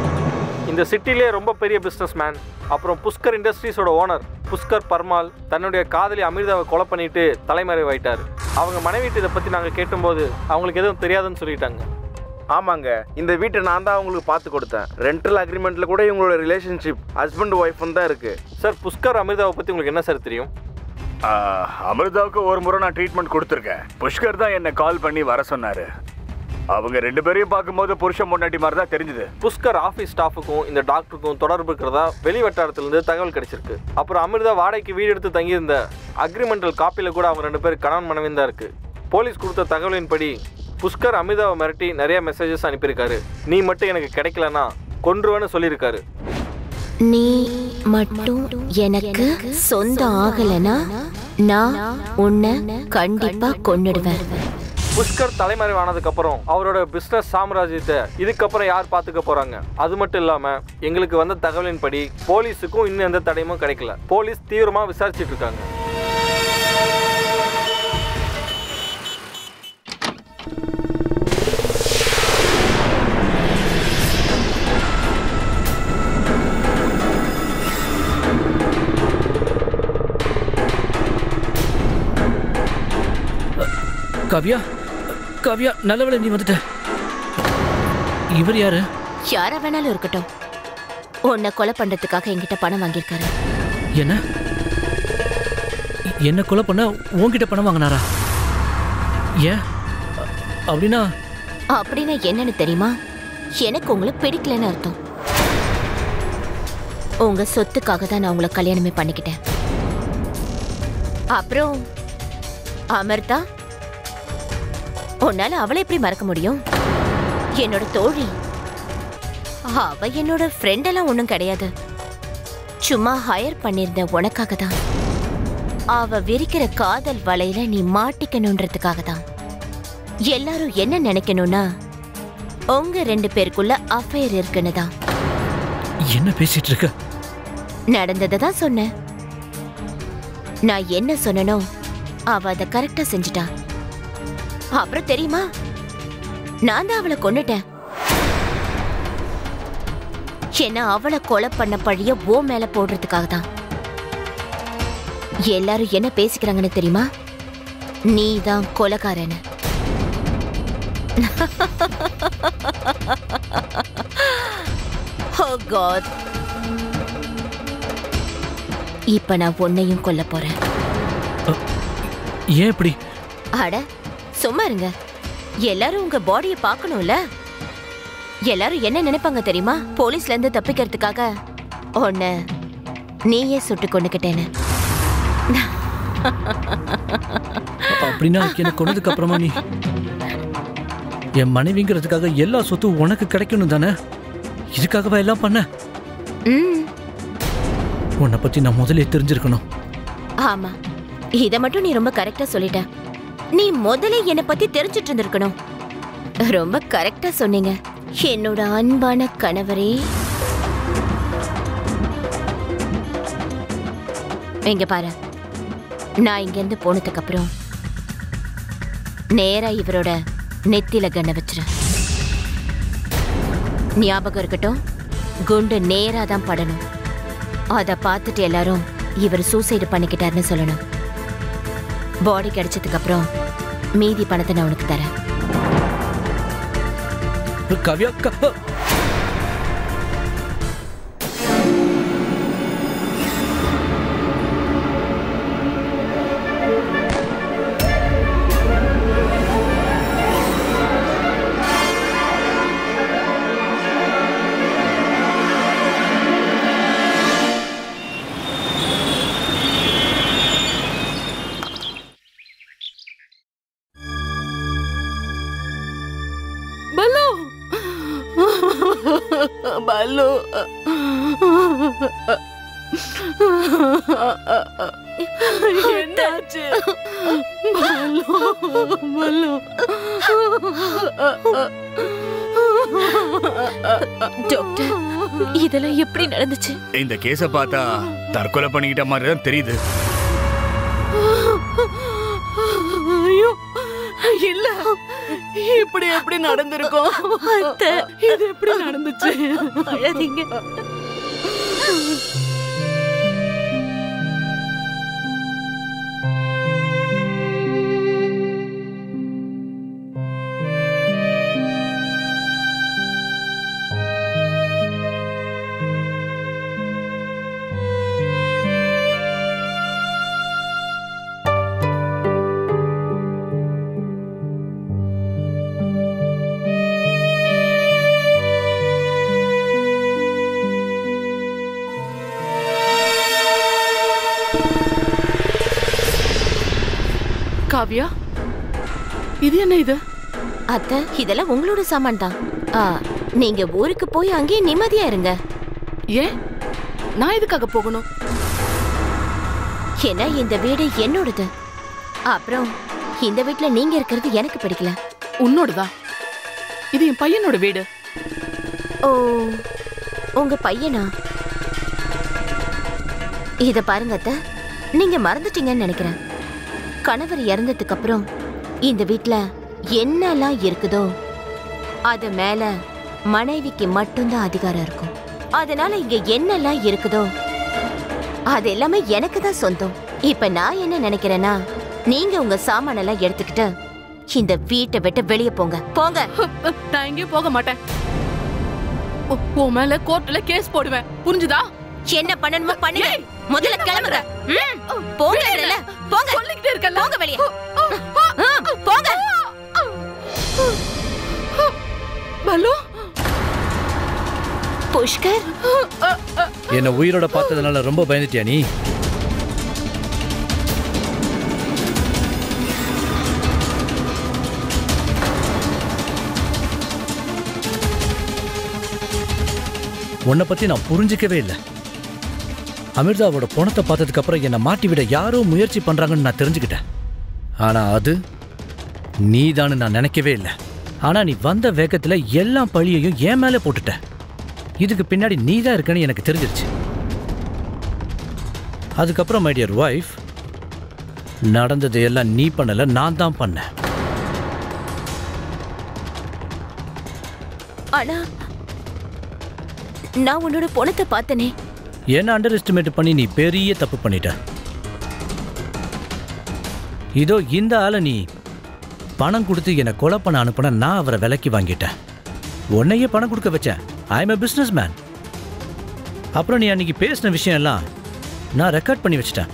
இந்த சிட்டிலே ரொம்ப பெரிய பிஸ்னஸ் மேன், அப்புறம் புஷ்கர் இண்டஸ்ட்ரீஸோட ஓனர் புஷ்கர் பர்மால் தன்னுடைய காதலி அமிர்தாவை கொலை பண்ணிட்டு தலைமறைவாயிட்டார். அவங்க மனைவிட்டு இதை பற்றி நாங்கள் கேட்டும்போது அவங்களுக்கு எதுவும் தெரியாதுன்னு சொல்லிட்டாங்க. ஆமாங்க, இந்த வீட்டை நான் தான் அவங்களுக்கு பார்த்து கொடுத்தேன். ரெண்டல் அக்ரிமெண்ட்டில் கூட இவங்களோட ரிலேஷன்ஷிப் ஹஸ்பண்ட் ஒய்ஃப்னு தான் இருக்குது. சார், புஷ்கர் அமிர்தாவை பற்றி உங்களுக்கு என்ன சார் தெரியும்? அமிர்தாவுக்கு ஒரு முறை நான் ட்ரீட்மெண்ட் கொடுத்துருக்கேன். புஷ்கர் தான் என்னை கால் பண்ணி வர சொன்னார். அவங்க ரெண்டு பேரையும் பார்க்கும்போது புருஷன் பொண்டாட்டி மாதிரி தான் தெரிஞ்சுது. புஷ்கர் ஆஃபீஸ் ஸ்டாஃபுக்கும் இந்த டாக்டருக்கும் தொடர்பு இருக்கிறதா வெளி வட்டாரத்திலிருந்து தகவல் கிடைச்சிருக்கு. அப்புறம் அமிர்தா வாடகைக்கு வீடு எடுத்து தங்கியிருந்த அக்ரிமெண்டல் காப்பியில் கூட அவங்க ரெண்டு பேர் கணவன் மனைவி தான் இருக்கு. போலீஸ் கொடுத்த தகவலின்படி புஷ்கர் அமிர்தாவை மிரட்டி நிறைய மெசேஜஸ் அனுப்பியிருக்காரு. நீ மட்டும் எனக்கு கிடைக்கலன்னா கொன்றுவேன்னு சொல்லியிருக்காரு. நீ மட்டும் எனக்கு சொந்தம் ஆகலைன்னா நான் உன்னை கண்டிப்பா கொன்னுடுவேன். புஷ்கர் தலைமறைவானதுக்கு அப்புறம் அவரோட பிசினஸ் சாம்ராஜ்யத்தை இதுக்கப்புறம் யார் பார்த்துக்க போறாங்க? அது மட்டும் இல்லாம எங்களுக்கு வந்த தகவலின்படி போலீஸுக்கும் இன்னும் எந்த தடையும் கிடைக்கல. போலீஸ் தீவிரமா விசாரிச்சுட்டு இருக்காங்க. கவ்யா, கவ்யா, நல்லவேளை நீ வந்துட்ட. இவர் யாரு? யாரா வேணாலும் இருக்கட்டும், உன்னை கொலை பண்றதுக்காக என்கிட்ட பணம் வாங்கியிருக்காரு. என்ன? என்ன கொலை பண்ண உன்கிட்ட பணம் வாங்கினாரா? ஏன் அப்படின்னா? அப்படின்னா என்னன்னு தெரியுமா? எனக்கு உங்களை பிடிக்கலன்னு அர்த்தம். உங்க சொத்துக்காக தான் நான் உங்களை கல்யாணமே பண்ணிக்கிட்டேன். அப்புறம் அமிர்தா, உன்னால அவளை எப்படி மறக்க முடியும்? என்னோட தோழி. அவ என்னோட ஃப்ரெண்ட் எல்லாம் ஒண்ணும் கிடையாது. சும்மா ஹையர் பண்ணிருந்த உனக்காக தான். அவ விரிக்கிற காதல் வலையில நீ மாட்டிக்கணும்ன்றதுக்காக தான். எல்லாரும் என்ன நினைக்கணும்னா உங்க ரெண்டு பேருக்குள்ள அஃபேர் இருக்குன்னு தான். என்ன பேசிட்டு இருக்க? நடந்ததை தான் சொன்னேன். நான் என்ன சொன்னனோ அவ அதை கரெக்டா செஞ்சுட்டா. அப்புறம் தெரியுமா, நான் தான் அவளை கொன்னுட்டேன். ஏன்னா அவளை கொலை பண்ண பழிய ஓ மேல போடுறதுக்காக தான். எல்லாரும் என்ன பேசிக்கிறாங்கன்னு தெரியுமா? நீ தான் கொலைகாரன்னு. Oh God. இப்ப நான் உன்னையும் கொல்ல போறேன். ஏன் இப்படி? அட சும்மா இருங்க. எல்லாரும் உங்க பாடியை பார்க்கணும்ல. எல்லாரும் என்ன நினைப்பாங்க தெரியுமா? போலீஸ்ல இருந்து தப்பிக்கிறதுக்காக உன்னை நீயே சுட்டு கொண்டுக்கிட்டேன்னு. அப்படின்னா என்ன கொண்டதுக்கு அப்புறமா நீ என் மனைவிங்கிறதுக்காக எல்லா சொத்தும் உனக்கு கிடைக்கணும் தானே? இதுக்காகவா எல்லாம் பண்ண? உன்னை பத்தி நான் முதல்ல தெரிஞ்சிருக்கணும். ஆமா, இத மட்டும் நீ ரொம்ப கரெக்டா சொல்லிட்ட. நீ முதல்ல என்னை பத்தி தெரிஞ்சிட்டு இருந்திருக்கணும். ரொம்ப கரெக்டா சொன்னீங்க என்னோட அன்பான கணவரே. இங்க பாரு, நான் இங்க இருந்து போனதுக்கு அப்புறம் நேரா இவரோட நெத்தில கண்ண வச்சிரு. ஞாபகம் இருக்கட்டும், குண்டு நேரா தான் படணும். அத பார்த்துட்டு எல்லாரும் இவர் சூசைடு பண்ணிக்கிட்டாருன்னு சொல்லணும். பாடி கிடைச்சதுக்கு அப்புறம் மீதி பணத்தை நான் உனக்கு தரேன். கவ்யா, பாலு, என்னாச்சு? பாலு, பாலு. டாக்டர், இதெல்லாம் எப்படி நடந்துச்சு? இந்த கேஸ பார்த்தா தற்கொலை பண்ணிக்கிட்ட மாதிரி தான் தெரியுது. ஐயோ இல்ல, இப்படி எப்படி நடந்திருக்கும்? இது எப்படி நடந்துச்சு? அழாதீங்க. காவ்யா, இது என்ன? இது அத்தை, இதெல்லாம் உங்களோட சாமான் தான். நீங்க ஊருக்கு போய் அங்கேயே நிம்மதியா இருங்க. ஏன் நான் எதுக்காக போகணும்? ஏன்னா இந்த வீடு என்னோடது. அப்புறம் இந்த வீட்டுல நீங்க இருக்கிறது எனக்கு பிடிக்கல. உன்னோடதா? இது என் பையனோட வீடு. ஓ, உங்க பையனா? இத பாருங்க அத்தை, நீங்க மறந்துட்டீங்கன்னு நினைக்கிறேன். கணவர் இறந்ததுக்கு அப்புறம் இந்த வீட்ல என்னெல்லாம் இருக்குதோ அது மேல மனைவிக்கு மட்டும்தான் அதிகாரம் இருக்கும். அதனால இங்க என்னெல்லாம் இருக்குதோ அது எல்லாமே எனக்கு தான் சொந்தம். இப்ப நான் என்ன நினைக்கிறேன்னா, நீங்க உங்க சாமானெல்லாம் எடுத்துக்கிட்டு இந்த வீட்டை விட்டு வெளியே போங்க. போங்க. நான் எங்கேயும் போக மாட்டேன். உன் மேல கோர்ட்ல கேஸ் போடுவேன், புரிஞ்சுதா? என்ன பண்ணணுமோ பண்ணுங்க. முதல்ல கிளம்புங்க. போங்க. போங்க. சொல்லிக்கிட்டே இருக்கல. போங்க வெளியே. போங்க. பாலு, புஷ்கர், என்ன உயிரோட பார்த்ததுனால ரொம்ப பயந்துட்டியா நீ? உன்னை பத்தி நான் புரிஞ்சிக்கவே இல்லை. அமிர்தாவோட பணத்தை பார்த்ததுக்கு அப்புறம் என்னை மாட்டி விட யாரோ முயற்சி பண்றாங்கன்னு நான் தெரிஞ்சுக்கிட்டேன். ஆனா அது நீதான்னு நான் நினைக்கவே இல்லை. ஆனா நீ வந்த வேகத்துல எல்லா பழியையும் என் மேல போட்டுட்ட. இதுக்கு பின்னாடி நீ தான் இருக்கன்னு எனக்கு தெரிஞ்சிருச்சு. அதுக்கப்புறம் மை டியர் வைஃப், நடந்தது எல்லாம் நீ பண்ணல, நான் தான் பண்ணேன். ஆனா நான் உன்னோட பணத்தை பார்த்தனே. என்ன அண்டர் எஸ்டிமேட் பண்ணி நீ பெரிய தப்பு பண்ணிட்ட. இதோ இந்த ஆளை நீ பணம் கொடுத்து என்னை கொலை பண்ண அனுப்புன, நான் அவரை விலைக்கு வாங்கிட்டேன். உன்னையே பணம் கொடுக்க வச்சேன். I am a business man. அப்புறம் நீ அன்னைக்கு பேசின விஷயம் எல்லாம் நான் ரெக்கார்ட் பண்ணி வச்சிட்டேன்.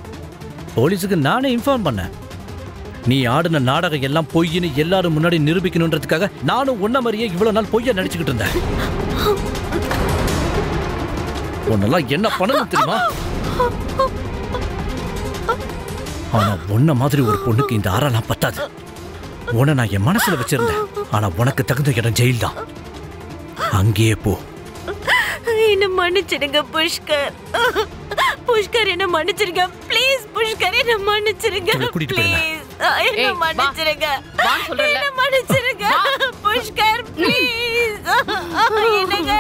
போலீஸுக்கு நானே இன்ஃபார்ம் பண்ணேன். நீ ஆடின நாடகம் எல்லாம் பொய்ன்னு எல்லாரும் முன்னாடி நிரூபிக்கணுன்றதுக்காக நானும் உன்ன மாதிரியே இவ்வளவு நாள் பொய்யா நடிச்சுக்கிட்டு இருந்தேன். உன்னெல்லாம் என்ன பண்ணணும் தெரியுமா? ஆனா உன்ன மாதிரி ஒரு பொண்ணுக்கு இந்த ஆறெல்லாம் பத்தாது. உன்னை நான் என் மனசுல வச்சிருந்தேன். ஆனா உனக்கு தகுந்த இடம் ஜெயில் தான். அங்கேயே போ. என்ன மன்னிச்சிடுங்க புஷ்கர். புஷ்கர் என்ன மன்னிச்சிருங்க ப்ளீஸ். புஷ்கர் என்ன மன்னிச்சிருங்க கூட்டிட்டு போயிடுங்க. ப்ளீஸ். என்ன மன்னிச்சிருங்க. என்ன மன்னிச்சிருங்க புஷ்கர் ப்ளீஸ். என்னங்க